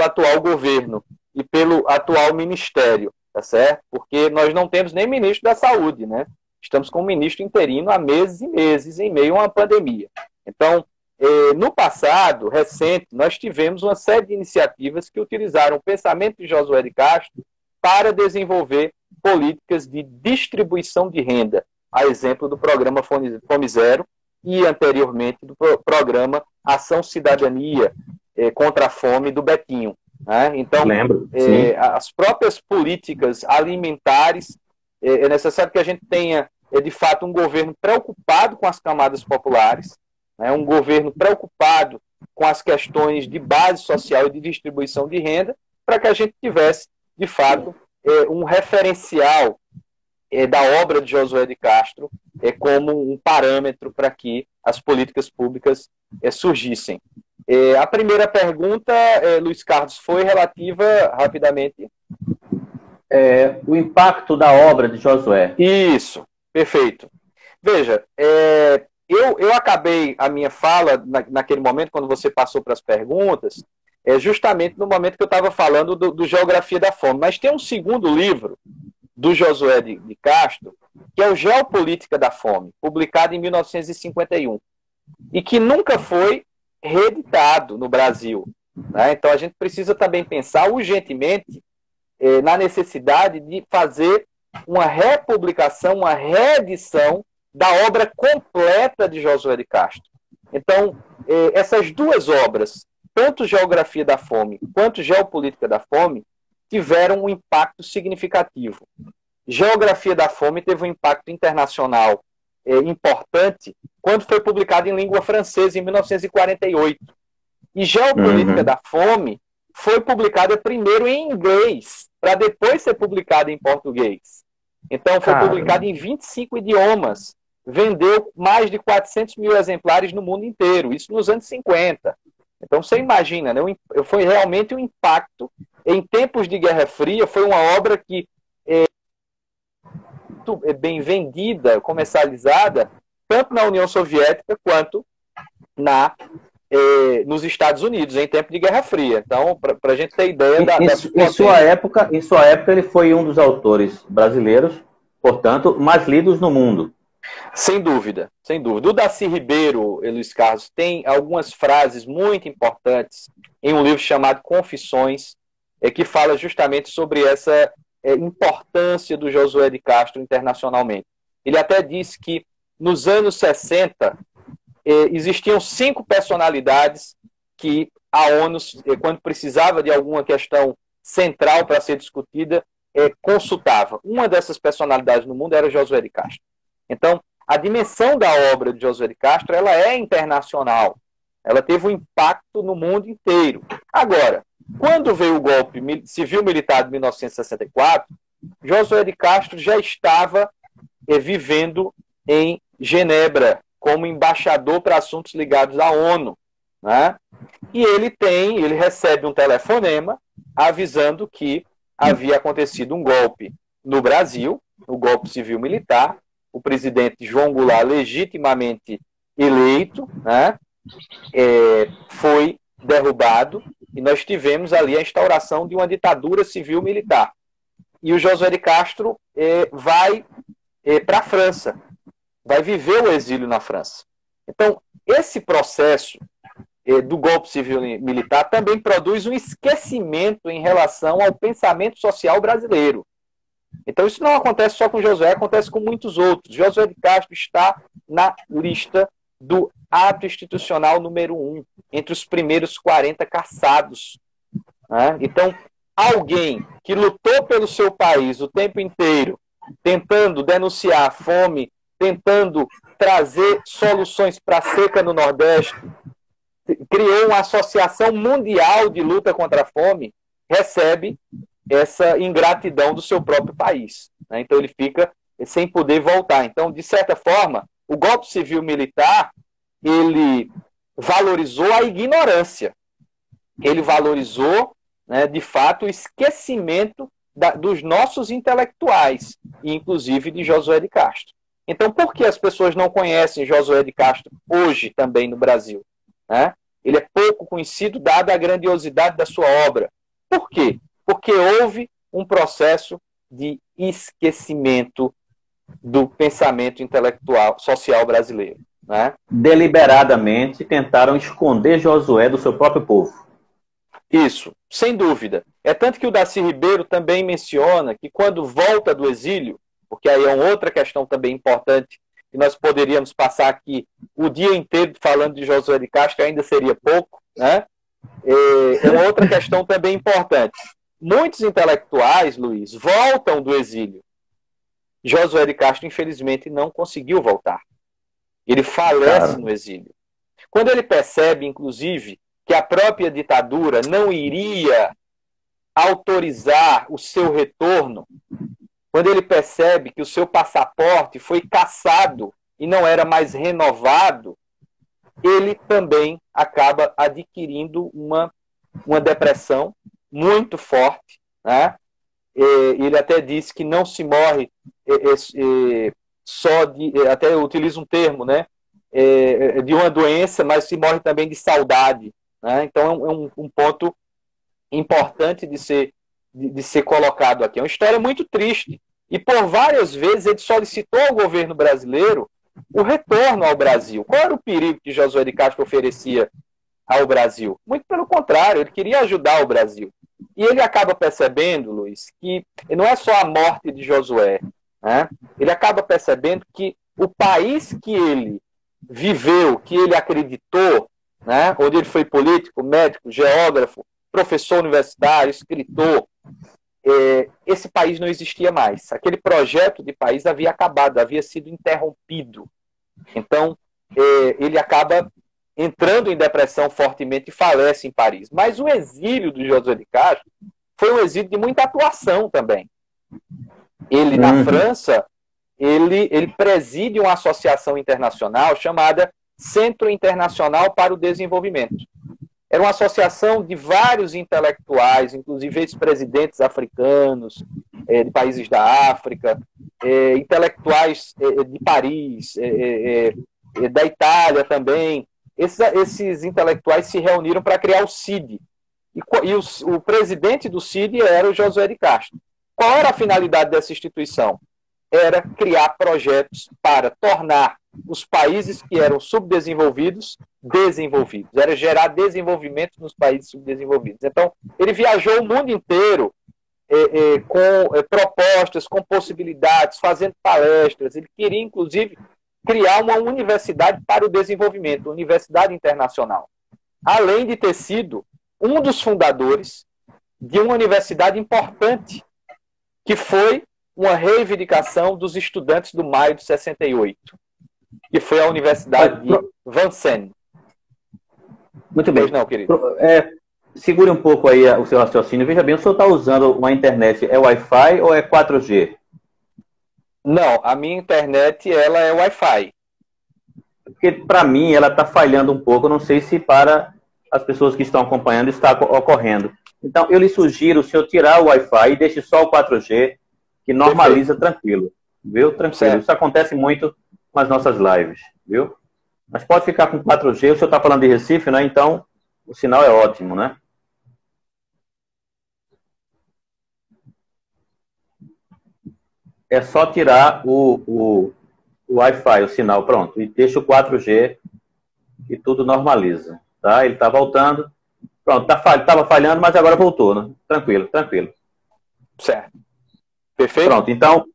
atual governo e pelo atual ministério, tá certo? Porque nós não temos nem ministro da Saúde, né? Estamos com um ministro interino há meses e meses, em meio a uma pandemia. Então, no passado, recente, nós tivemos uma série de iniciativas que utilizaram o pensamento de Josué de Castro para desenvolver políticas de distribuição de renda, a exemplo do programa Fome Zero e, anteriormente, do programa Ação Cidadania contra a Fome do Betinho, né? Então, as próprias políticas alimentares, é necessário que a gente tenha, de fato, um governo preocupado com as camadas populares, né? Um governo preocupado com as questões de base social e de distribuição de renda, para que a gente tivesse, de fato, um referencial da obra de Josué de Castro como um parâmetro para que as políticas públicas surgissem. A primeira pergunta, Luiz Carlos, foi relativa, rapidamente... o impacto da obra de Josué. Isso, perfeito. Veja, eu acabei a minha fala naquele momento, quando você passou para as perguntas, justamente no momento que eu estava falando do Geografia da Fome. Mas tem um segundo livro do Josué de Castro, que é o Geopolítica da Fome, publicado em 1951, e que nunca foi reeditado no Brasil, né? Então a gente precisa também pensar urgentemente na necessidade de fazer uma republicação, uma reedição da obra completa de Josué de Castro. Então, essas duas obras, tanto Geografia da Fome quanto Geopolítica da Fome, tiveram um impacto significativo. Geografia da Fome teve um impacto internacional importante quando foi publicado em língua francesa em 1948. E Geopolítica da Fome foi publicada primeiro em inglês, para depois ser publicada em português. Então, foi publicado em 25 idiomas. Vendeu mais de 400 mil exemplares no mundo inteiro, isso nos anos 50. Então você imagina, né? Foi realmente um impacto. Em tempos de Guerra Fria, foi uma obra que é bem vendida, comercializada, tanto na União Soviética quanto nos Estados Unidos, em tempo de Guerra Fria. Então, para a gente ter ideia em sua época, ele foi um dos autores brasileiros, portanto, mais lidos no mundo. Sem dúvida, sem dúvida. O Darcy Ribeiro, Luiz Carlos, tem algumas frases muito importantes em um livro chamado Confissões, que fala justamente sobre essa importância do Josué de Castro internacionalmente. Ele até disse que nos anos 60 existiam 5 personalidades que a ONU, quando precisava de alguma questão central para ser discutida, consultava. Uma dessas personalidades no mundo era Josué de Castro. Então, a dimensão da obra de Josué de Castro, ela é internacional. Ela teve um impacto no mundo inteiro. Agora, quando veio o golpe civil-militar de 1964, Josué de Castro já estava vivendo em Genebra como embaixador para assuntos ligados à ONU, né? E ele recebe um telefonema avisando que havia acontecido um golpe no Brasil, o golpe civil-militar, o presidente João Goulart, legitimamente eleito, né, foi derrubado, e nós tivemos ali a instauração de uma ditadura civil-militar. E o Josué de Castro vai para a França, vai viver o exílio na França. Então, esse processo do golpe civil-militar também produz um esquecimento em relação ao pensamento social brasileiro. Então, isso não acontece só com Josué, acontece com muitos outros. Josué de Castro está na lista do ato institucional número 1, entre os primeiros 40 caçados. Né? Então, alguém que lutou pelo seu país o tempo inteiro, tentando denunciar a fome, tentando trazer soluções para a seca no Nordeste, criou uma associação mundial de luta contra a fome, recebe essa ingratidão do seu próprio país. Né? Então ele fica sem poder voltar. Então, de certa forma, o golpe civil-militar, ele valorizou a ignorância. Ele valorizou, né, de fato, o esquecimento dos nossos intelectuais, inclusive de Josué de Castro. Então, por que as pessoas não conhecem Josué de Castro hoje também no Brasil? Né? Ele é pouco conhecido, dada a grandiosidade da sua obra. Por quê? Porque houve um processo de esquecimento do pensamento intelectual, social brasileiro. Né? Deliberadamente tentaram esconder Josué do seu próprio povo. Isso, sem dúvida. É tanto que o Darcy Ribeiro também menciona que quando volta do exílio, porque aí é uma outra questão também importante, que nós poderíamos passar aqui o dia inteiro falando de Josué de Castro, ainda seria pouco, né? É uma outra questão também importante. Muitos intelectuais, Luiz, voltam do exílio. Josué de Castro, infelizmente, não conseguiu voltar. Ele falece no exílio. Quando ele percebe, inclusive, que a própria ditadura não iria autorizar o seu retorno, quando ele percebe que o seu passaporte foi cassado e não era mais renovado, ele também acaba adquirindo uma depressão muito forte. Né? Ele até disse que não se morre só de... Até utiliza um termo, né? De uma doença, mas se morre também de saudade. Né? Então é um ponto importante de ser colocado aqui. É uma história muito triste. E por várias vezes ele solicitou ao governo brasileiro o retorno ao Brasil. Qual era o perigo que Josué de Castro oferecia ao Brasil? Muito pelo contrário, ele queria ajudar o Brasil. E ele acaba percebendo, Luiz, que não é só a morte de Josué. Né? Ele acaba percebendo que o país que ele viveu, que ele acreditou, né? Onde ele foi político, médico, geógrafo, professor universitário, escritor, esse país não existia mais. Aquele projeto de país havia acabado, havia sido interrompido. Então, ele acaba entrando em depressão fortemente e falece em Paris. Mas o exílio do Josué de Castro foi um exílio de muita atuação também. Ele, na França, ele preside uma associação internacional chamada Centro Internacional para o Desenvolvimento. Era uma associação de vários intelectuais, inclusive ex-presidentes africanos, de países da África, intelectuais de Paris, da Itália também. Esses intelectuais se reuniram para criar o CID. E o presidente do CID era o Josué de Castro. Qual era a finalidade dessa instituição? Era criar projetos para tornar os países que eram subdesenvolvidos desenvolvidos. Era gerar desenvolvimento nos países subdesenvolvidos. Então, ele viajou o mundo inteiro com propostas, com possibilidades, fazendo palestras. Ele queria, inclusive, criar uma universidade para o desenvolvimento, uma universidade internacional. Além de ter sido um dos fundadores de uma universidade importante, que foi uma reivindicação dos estudantes do maio de 68, que foi a Universidade de Vincennes. Muito bem. Pois não, querido. Segure um pouco aí o seu raciocínio. Veja bem, o senhor está usando uma internet, é Wi-Fi ou é 4G? Não, a minha internet ela é Wi-Fi. Porque, para mim, ela está falhando um pouco. Eu não sei se para as pessoas que estão acompanhando está ocorrendo. Então, eu lhe sugiro o senhor tirar o Wi-Fi e deixe só o 4G, que normaliza. Perfeito. Tranquilo. Viu? Tranquilo. Certo. Isso acontece muito com as nossas lives, viu? Mas pode ficar com 4G. O senhor está falando de Recife, né? Então, o sinal é ótimo, né? É só tirar o Wi-Fi, o sinal, pronto. E deixa o 4G e tudo normaliza, tá? Ele está voltando. Pronto, estava falhando, mas agora voltou, né? Tranquilo, tranquilo. Certo. Perfeito? Pronto, então,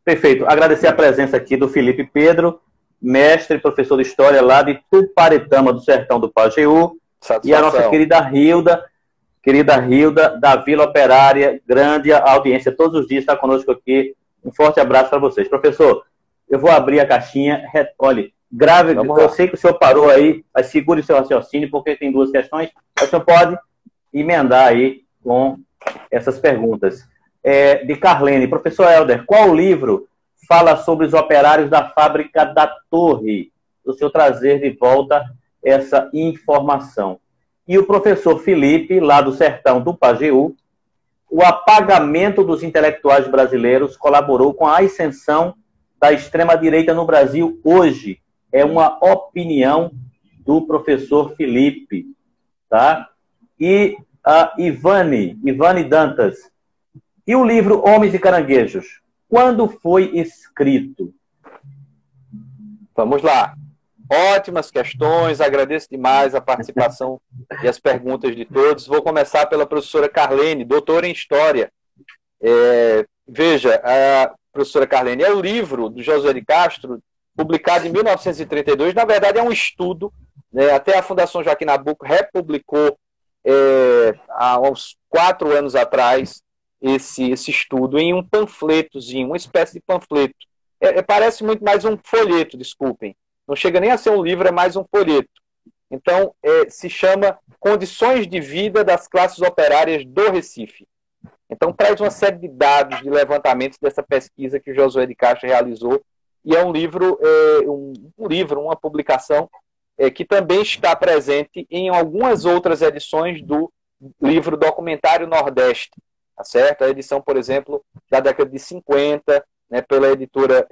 perfeito. Agradecer a presença aqui do Felipe Pedro, mestre, professor de História lá de Tuparetama, do Sertão do Pajeú. Satisfação. E a nossa querida Hilda, da Vila Operária, grande audiência, todos os dias está conosco aqui. Um forte abraço para vocês. Professor, eu vou abrir a caixinha. Olha, grave, eu sei que o senhor parou aí, mas segure o seu raciocínio, porque tem duas questões. O senhor pode emendar aí com essas perguntas. De Carlene. Professor Helder, qual livro fala sobre os operários da fábrica da Torre? O senhor trazer de volta essa informação. E o professor Felipe, lá do Sertão do Pajeú, o apagamento dos intelectuais brasileiros colaborou com a ascensão da extrema-direita no Brasil hoje. É uma opinião do professor Felipe, tá? E a Ivane Dantas. E o livro Homens e Caranguejos, quando foi escrito? Vamos lá. Ótimas questões, agradeço demais a participação e as perguntas de todos. Vou começar pela professora Carlene, doutora em História. Veja, a professora Carlene, é o livro do Josué de Castro, publicado em 1932, na verdade é um estudo, né? Até a Fundação Joaquim Nabuco republicou há uns 4 anos atrás esse estudo em um panfletozinho, uma espécie de panfleto. Parece muito mais um folheto, desculpem. Não chega nem a ser um livro, é mais um folheto. Então, se chama Condições de Vida das Classes Operárias do Recife. Então, traz uma série de dados, de levantamentos dessa pesquisa que o Josué de Castro realizou. E é um livro, uma publicação que também está presente em algumas outras edições do livro Documentário Nordeste. Tá certo? A edição, por exemplo, da década de 50, né, pela editora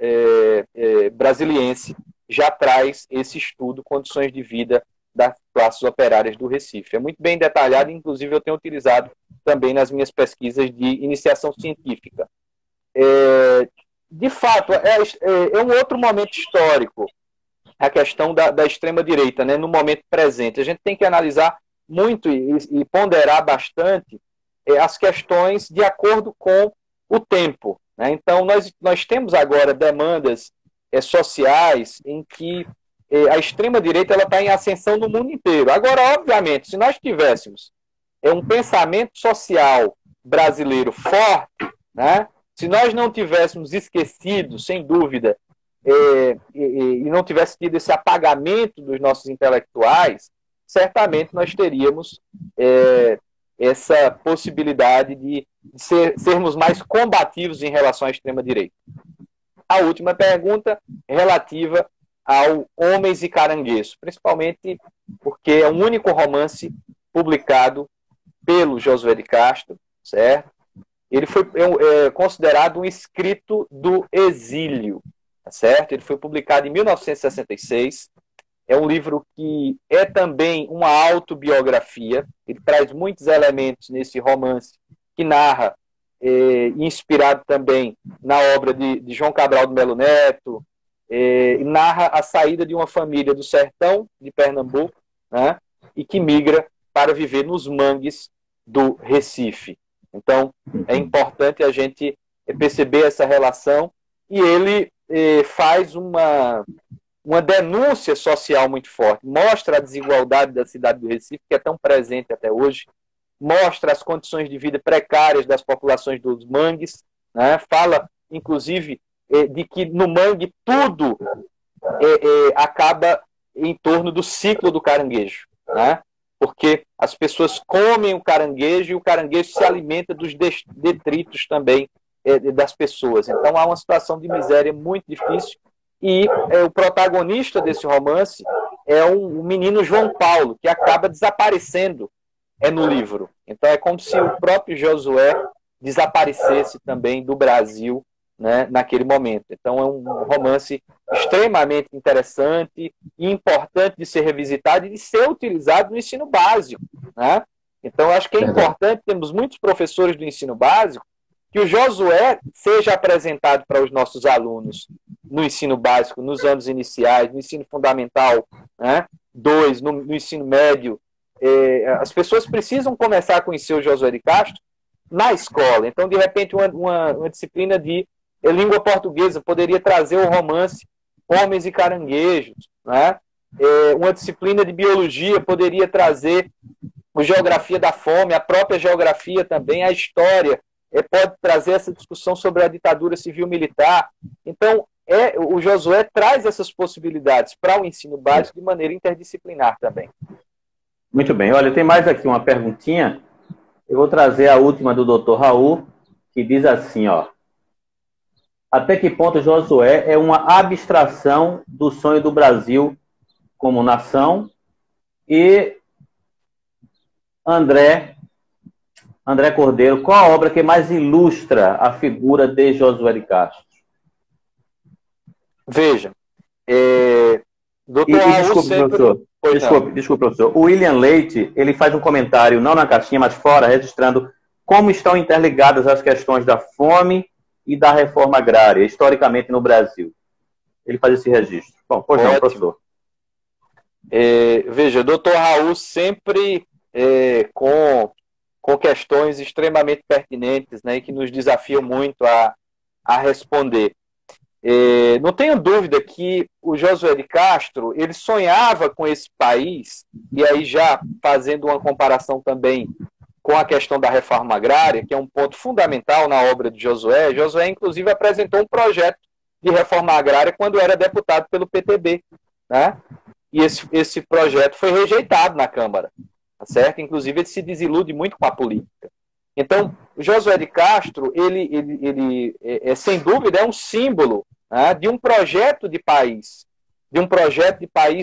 brasiliense, já traz esse estudo, Condições de Vida das Classes Operárias do Recife. É muito bem detalhado, inclusive eu tenho utilizado também nas minhas pesquisas de iniciação científica. De fato, é um outro momento histórico, a questão da extrema-direita, né, no momento presente. A gente tem que analisar muito e ponderar bastante as questões de acordo com o tempo, né? Então, nós temos agora demandas sociais em que a extrema-direita está em ascensão no mundo inteiro. Agora, obviamente, se nós tivéssemos um pensamento social brasileiro forte, né? Se nós não tivéssemos esquecido, sem dúvida, e não tivesse tido esse apagamento dos nossos intelectuais, certamente nós teríamos essa possibilidade de sermos mais combativos em relação à extrema-direita. A última pergunta relativa ao Homens e Caranguejos, principalmente porque é o único romance publicado pelo Josué de Castro, certo? Ele foi considerado um escrito do exílio, tá certo? Ele foi publicado em 1966. É um livro que é também uma autobiografia. Ele traz muitos elementos nesse romance que narra, inspirado também na obra de João Cabral do Melo Neto, narra a saída de uma família do sertão de Pernambuco, né, e que migra para viver nos mangues do Recife. Então, é importante a gente perceber essa relação, e ele faz uma denúncia social muito forte, mostra a desigualdade da cidade do Recife, que é tão presente até hoje, mostra as condições de vida precárias das populações dos mangues, né? Fala, inclusive, de que no mangue tudo acaba em torno do ciclo do caranguejo, né? Porque as pessoas comem o caranguejo e o caranguejo se alimenta dos detritos também das pessoas. Então há uma situação de miséria muito difícil, e o protagonista desse romance é o menino João Paulo, que acaba desaparecendo no livro. Então é como se o próprio Josué desaparecesse também do Brasil, né, naquele momento. Então é um romance extremamente interessante e importante de ser revisitado e de ser utilizado no ensino básico, né? Então acho que é importante, temos muitos professores do ensino básico, que o Josué seja apresentado para os nossos alunos no ensino básico, nos anos iniciais, no ensino fundamental, né, 2, no ensino médio. As pessoas precisam começar a conhecer o Josué de Castro na escola. Então, de repente, uma disciplina de língua portuguesa poderia trazer o romance Homens e Caranguejos, né? Uma disciplina de biologia poderia trazer a geografia da fome, a própria geografia também, a história, pode trazer essa discussão sobre a ditadura civil-militar. Então, o Josué traz essas possibilidades para o ensino básico de maneira interdisciplinar também. Muito bem. Olha, tem mais aqui uma perguntinha. Eu vou trazer a última do Dr. Raul, que diz assim, ó. Até que ponto Josué é uma abstração do sonho do Brasil como nação? E André Cordeiro, qual a obra que mais ilustra a figura de Josué de Castro? Veja, Dr. Raul desculpe, sempre... professor. Desculpe, professor. O William Leite, ele faz um comentário, não na caixinha, mas fora, registrando como estão interligadas as questões da fome e da reforma agrária, historicamente no Brasil. Ele faz esse registro. Bom, pois não, professor. Veja, Dr. Raul sempre com questões extremamente pertinentes, né, que nos desafiam muito a responder. Não tenho dúvida que o Josué de Castro, ele sonhava com esse país, e aí já fazendo uma comparação também com a questão da reforma agrária, que é um ponto fundamental na obra de Josué. Josué, inclusive, apresentou um projeto de reforma agrária quando era deputado pelo PTB, né? E esse projeto foi rejeitado na Câmara, tá certo? Inclusive, ele se desilude muito com a política. Então, o Josué de Castro, ele sem dúvida, é um símbolo, né, de um projeto de país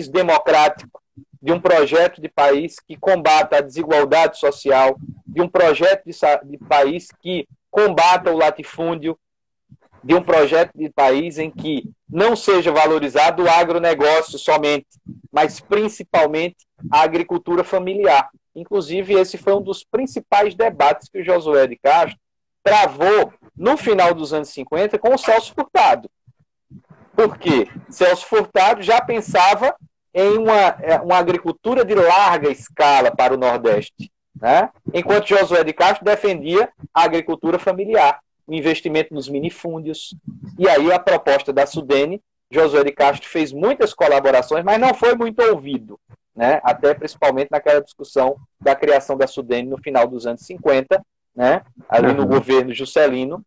democrático, de um projeto de país que combata a desigualdade social, de um projeto de país que combata o latifúndio, de um projeto de país em que não seja valorizado o agronegócio somente, mas principalmente a agricultura familiar. Inclusive, esse foi um dos principais debates que o Josué de Castro travou no final dos anos 50 com o Celso Furtado. Por quê? Celso Furtado já pensava em uma agricultura de larga escala para o Nordeste, né? Enquanto Josué de Castro defendia a agricultura familiar, o investimento nos minifúndios. E aí a proposta da Sudene, Josué de Castro fez muitas colaborações, mas não foi muito ouvido, né? Até principalmente naquela discussão da criação da Sudene no final dos anos 50, né? Ali no governo Juscelino,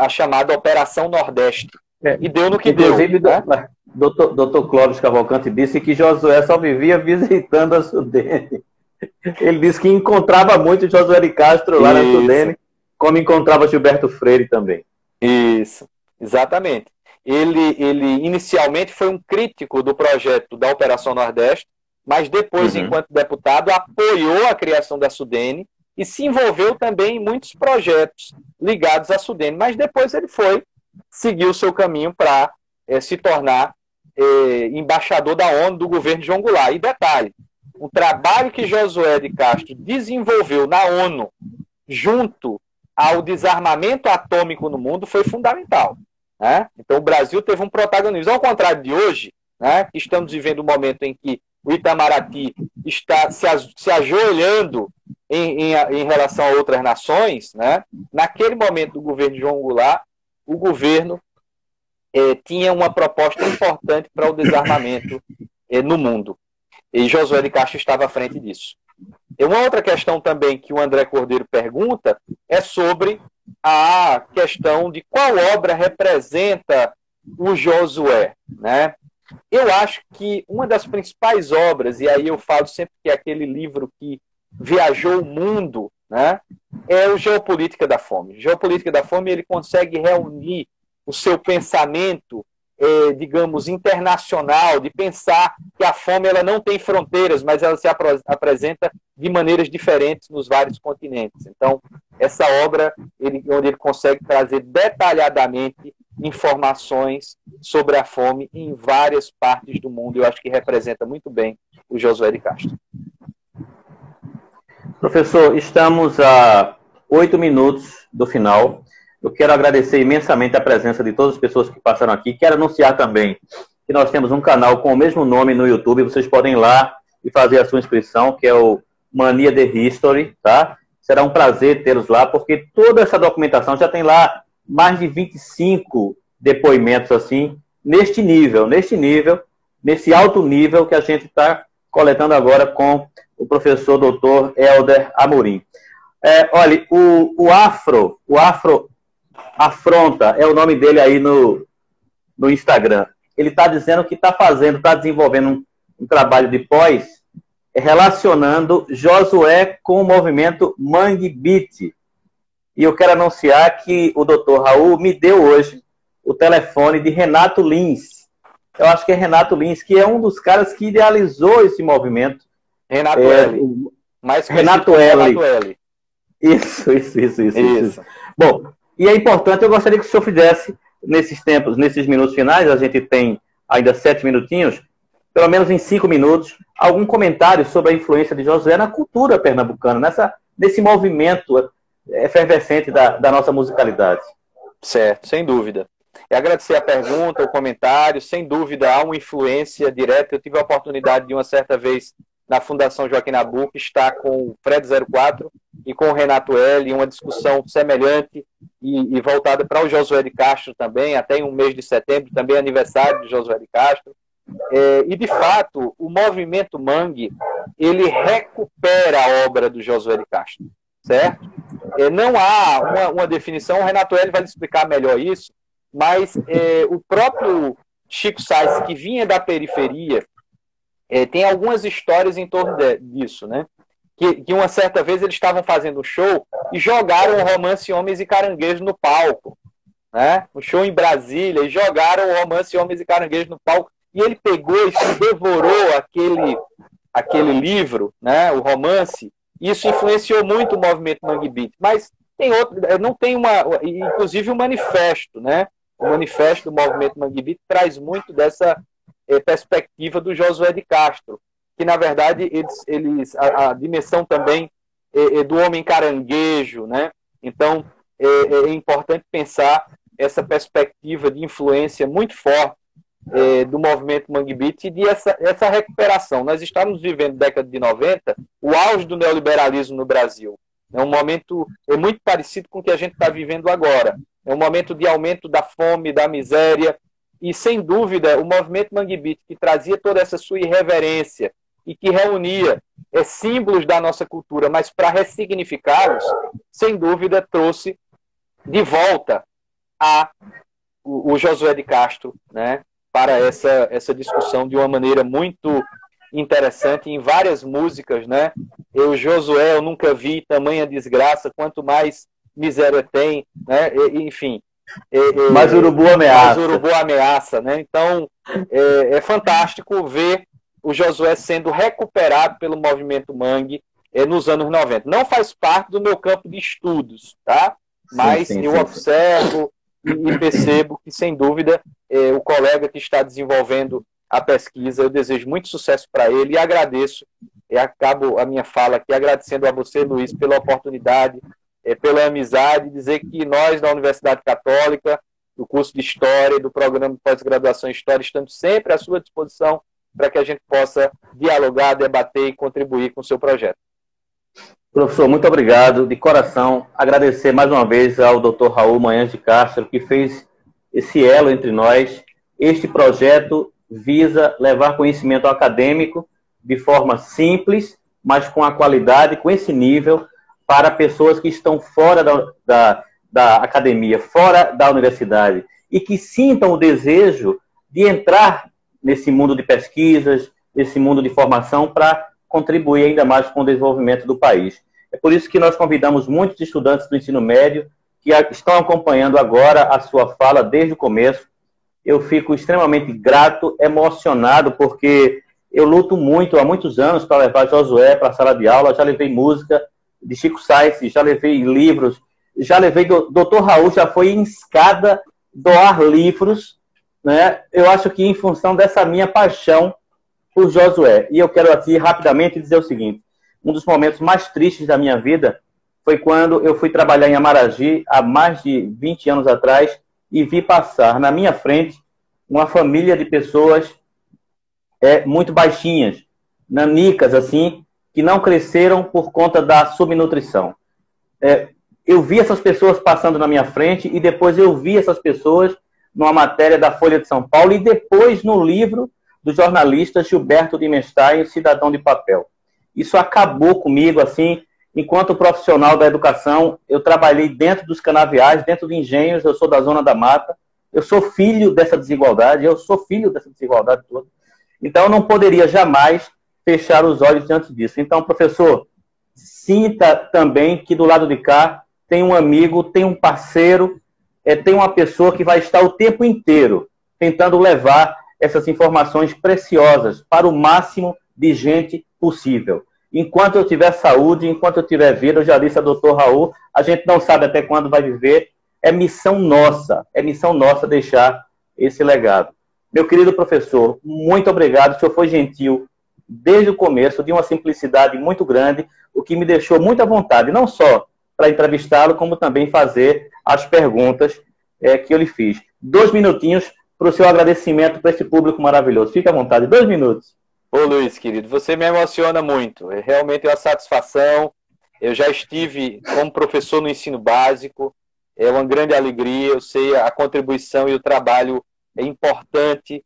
a chamada Operação Nordeste. E deu no que inclusive, deu. Né? Dr. Clóvis Cavalcante disse que Josué só vivia visitando a Sudene. Ele disse que encontrava muito Josué de Castro lá na Sudene, como encontrava Gilberto Freire também. Isso, exatamente. Ele inicialmente foi um crítico do projeto da Operação Nordeste mas depois, enquanto deputado, apoiou a criação da Sudene e se envolveu também em muitos projetos ligados à Sudene, mas depois ele seguiu o seu caminho para se tornar embaixador da ONU do governo de João Goulart. E detalhe, o trabalho que Josué de Castro desenvolveu na ONU junto ao desarmamento atômico no mundo foi fundamental, né? Então o Brasil teve um protagonismo. Ao contrário de hoje, né, que estamos vivendo um momento em que o Itamaraty está se ajoelhando em relação a outras nações, né? Naquele momento do governo de João Goulart, o governo tinha uma proposta importante para o desarmamento no mundo. E Josué de Castro estava à frente disso. E uma outra questão também que o André Cordeiro pergunta é sobre a questão de qual obra representa o Josué, né? Eu acho que uma das principais obras, e aí eu falo sempre que é aquele livro que viajou o mundo, né, é o Geopolítica da Fome. Geopolítica da Fome, ele consegue reunir o seu pensamento, digamos, internacional, de pensar que a fome ela não tem fronteiras, mas ela se apresenta de maneiras diferentes nos vários continentes. Então, essa obra, onde ele consegue trazer detalhadamente informações sobre a fome em várias partes do mundo, eu acho que representa muito bem o Josué de Castro. Professor, estamos a 8 minutos do final. Eu quero agradecer imensamente a presença de todas as pessoas que passaram aqui. Quero anunciar também que nós temos um canal com o mesmo nome no YouTube. Vocês podem ir lá e fazer a sua inscrição, que é o Mania The History, tá? Será um prazer tê-los lá, porque toda essa documentação já tem lá mais de 25 depoimentos, assim, nesse alto nível que a gente está coletando agora com o professor Dr. Helder Amorim. Olha, o Afro Afronta, é o nome dele aí no Instagram. Ele está dizendo que está desenvolvendo um trabalho de pós relacionando Josué com o movimento Mangue Beat. E eu quero anunciar que o Dr. Raul me deu hoje o telefone de Renato Lins. Eu acho que é Renato Lins, que é um dos caras que idealizou esse movimento. Renato L. Mais Renato L. Isso. Bom, e é importante, eu gostaria que o senhor fizesse, nesses minutos finais, a gente tem ainda 7 minutinhos, pelo menos em 5 minutos, algum comentário sobre a influência de Josué na cultura pernambucana, nesse movimento efervescente da nossa musicalidade. Certo, sem dúvida. E agradecer a pergunta, o comentário, sem dúvida há uma influência direta. Eu tive a oportunidade de uma certa vez na Fundação Joaquim Nabuco estar com o Fred 04 e com o Renato L, uma discussão semelhante e voltada para o Josué de Castro também, até em um mês de setembro, também aniversário de Josué de Castro. E, de fato, o movimento Mangue, ele recupera a obra do Josué de Castro, certo? Não há uma definição, o Renato L vai explicar melhor isso, mas o próprio Chico Sainz, que vinha da periferia, tem algumas histórias em torno disso, né? Que uma certa vez eles estavam fazendo um show e jogaram o Romance Homens e Caranguejos no palco, né? Um show em Brasília, e jogaram o Romance Homens e Caranguejos no palco, e ele pegou e se devorou aquele livro, né? O romance. Isso influenciou muito o movimento Mangue Beat, mas tem outro, não tem inclusive o manifesto, né? O manifesto do movimento Mangue Beat traz muito dessa perspectiva do Josué de Castro, que na verdade a dimensão também do homem caranguejo, né? Então é importante pensar essa perspectiva de influência muito forte do movimento Mangue Beat e de essa recuperação. Nós estamos vivendo década de 90, o auge do neoliberalismo no Brasil. É um momento muito parecido com o que a gente está vivendo agora. É um momento de aumento da fome, da miséria, e, sem dúvida, o movimento Mangue Beat, que trazia toda essa sua irreverência e que reunia símbolos da nossa cultura, mas para ressignificá-los, sem dúvida, trouxe de volta o Josué de Castro, né, para essa discussão de uma maneira muito interessante, em várias músicas, né? Josué, eu nunca vi tamanha desgraça, quanto mais miséria tem, né? Enfim. Mas Urubu ameaça. Mas Urubu ameaça, né? Então, é fantástico ver o Josué sendo recuperado pelo movimento Mangue nos anos 90. Não faz parte do meu campo de estudos, tá? Mas eu observo e percebo que, sem dúvida, o colega que está desenvolvendo a pesquisa, eu desejo muito sucesso para ele e agradeço, acabo a minha fala aqui agradecendo a você, Luiz, pela oportunidade, pela amizade, dizer que nós, da Universidade Católica, do curso de História e do programa de pós-graduação em História, estamos sempre à sua disposição para que a gente possa dialogar, debater e contribuir com o seu projeto. Professor, muito obrigado, de coração. Agradecer mais uma vez ao Dr. Raul Manhães de Castro, que fez esse elo entre nós. Este projeto visa levar conhecimento acadêmico de forma simples, mas com a qualidade, com esse nível, para pessoas que estão fora da academia, fora da universidade, e que sintam o desejo de entrar nesse mundo de pesquisas, nesse mundo de formação, para contribuir ainda mais com o desenvolvimento do país. É por isso que nós convidamos muitos estudantes do ensino médio que estão acompanhando agora a sua fala desde o começo. Eu fico extremamente grato, emocionado, porque eu luto muito, há muitos anos, para levar Josué para a sala de aula. Já levei música de Chico Sainz, já levei livros, já levei... Dr. Raul já foi em escada doar livros, né? Eu acho que em função dessa minha paixão por Josué. E eu quero aqui rapidamente dizer o seguinte: um dos momentos mais tristes da minha vida foi quando eu fui trabalhar em Amaragi, há mais de 20 anos atrás, e vi passar na minha frente uma família de pessoas muito baixinhas, nanicas, assim, que não cresceram por conta da subnutrição. Eu vi essas pessoas passando na minha frente e depois eu vi essas pessoas numa matéria da Folha de São Paulo e depois no livro do jornalista Gilberto de Mestain, Cidadão de Papel. Isso acabou comigo, assim, enquanto profissional da educação. Eu trabalhei dentro dos canaviais, dentro de engenhos, eu sou da Zona da Mata, eu sou filho dessa desigualdade, toda. Então, eu não poderia jamais fechar os olhos diante disso. Então, professor, sinta também que do lado de cá tem um amigo, tem um parceiro, tem uma pessoa que vai estar o tempo inteiro tentando levar essas informações preciosas para o máximo de gente possível. Enquanto eu tiver saúde, enquanto eu tiver vida, eu já disse a Dr. Raul, a gente não sabe até quando vai viver, é missão nossa deixar esse legado. Meu querido professor, muito obrigado, o senhor foi gentil desde o começo, de uma simplicidade muito grande, o que me deixou muito à vontade, não só para entrevistá-lo, como também fazer as perguntas que eu lhe fiz. 2 minutinhos para o seu agradecimento para esse público maravilhoso. Fique à vontade, 2 minutos. Ô Luiz, querido, você me emociona muito. Realmente é uma satisfação. Eu já estive como professor no ensino básico. É uma grande alegria. Eu sei a contribuição e o trabalho importante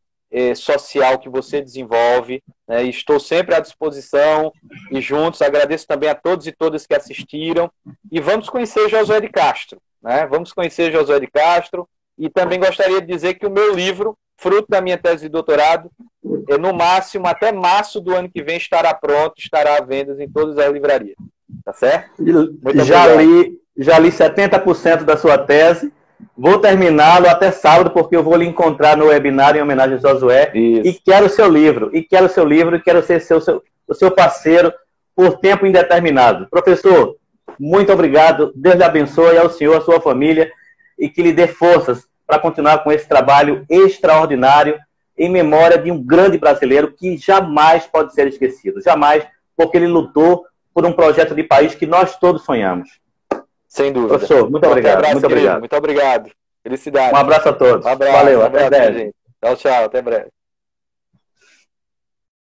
social que você desenvolve. Né? Estou sempre à disposição e juntos. Agradeço também a todos e todas que assistiram. E vamos conhecer Josué de Castro. Né? Vamos conhecer Josué de Castro. E também gostaria de dizer que o meu livro, fruto da minha tese de doutorado, no máximo, até março do ano que vem, estará pronto, estará à venda em todas as livrarias. Tá certo? Já li 70% da sua tese. Vou terminá-lo até sábado, porque eu vou lhe encontrar no webinar em homenagem a Josué. Isso. E quero o seu livro. E quero ser o seu parceiro por tempo indeterminado. Professor, muito obrigado. Deus lhe abençoe, ao senhor, à sua família, e que lhe dê forças para continuar com esse trabalho extraordinário em memória de um grande brasileiro que jamais pode ser esquecido. Jamais, porque ele lutou por um projeto de país que nós todos sonhamos. Sem dúvida. Professor, muito obrigado. Abraço, muito obrigado. Muito obrigado. Felicidade. Um abraço a todos. Um abraço, valeu, até breve. Tchau, tchau. Até breve.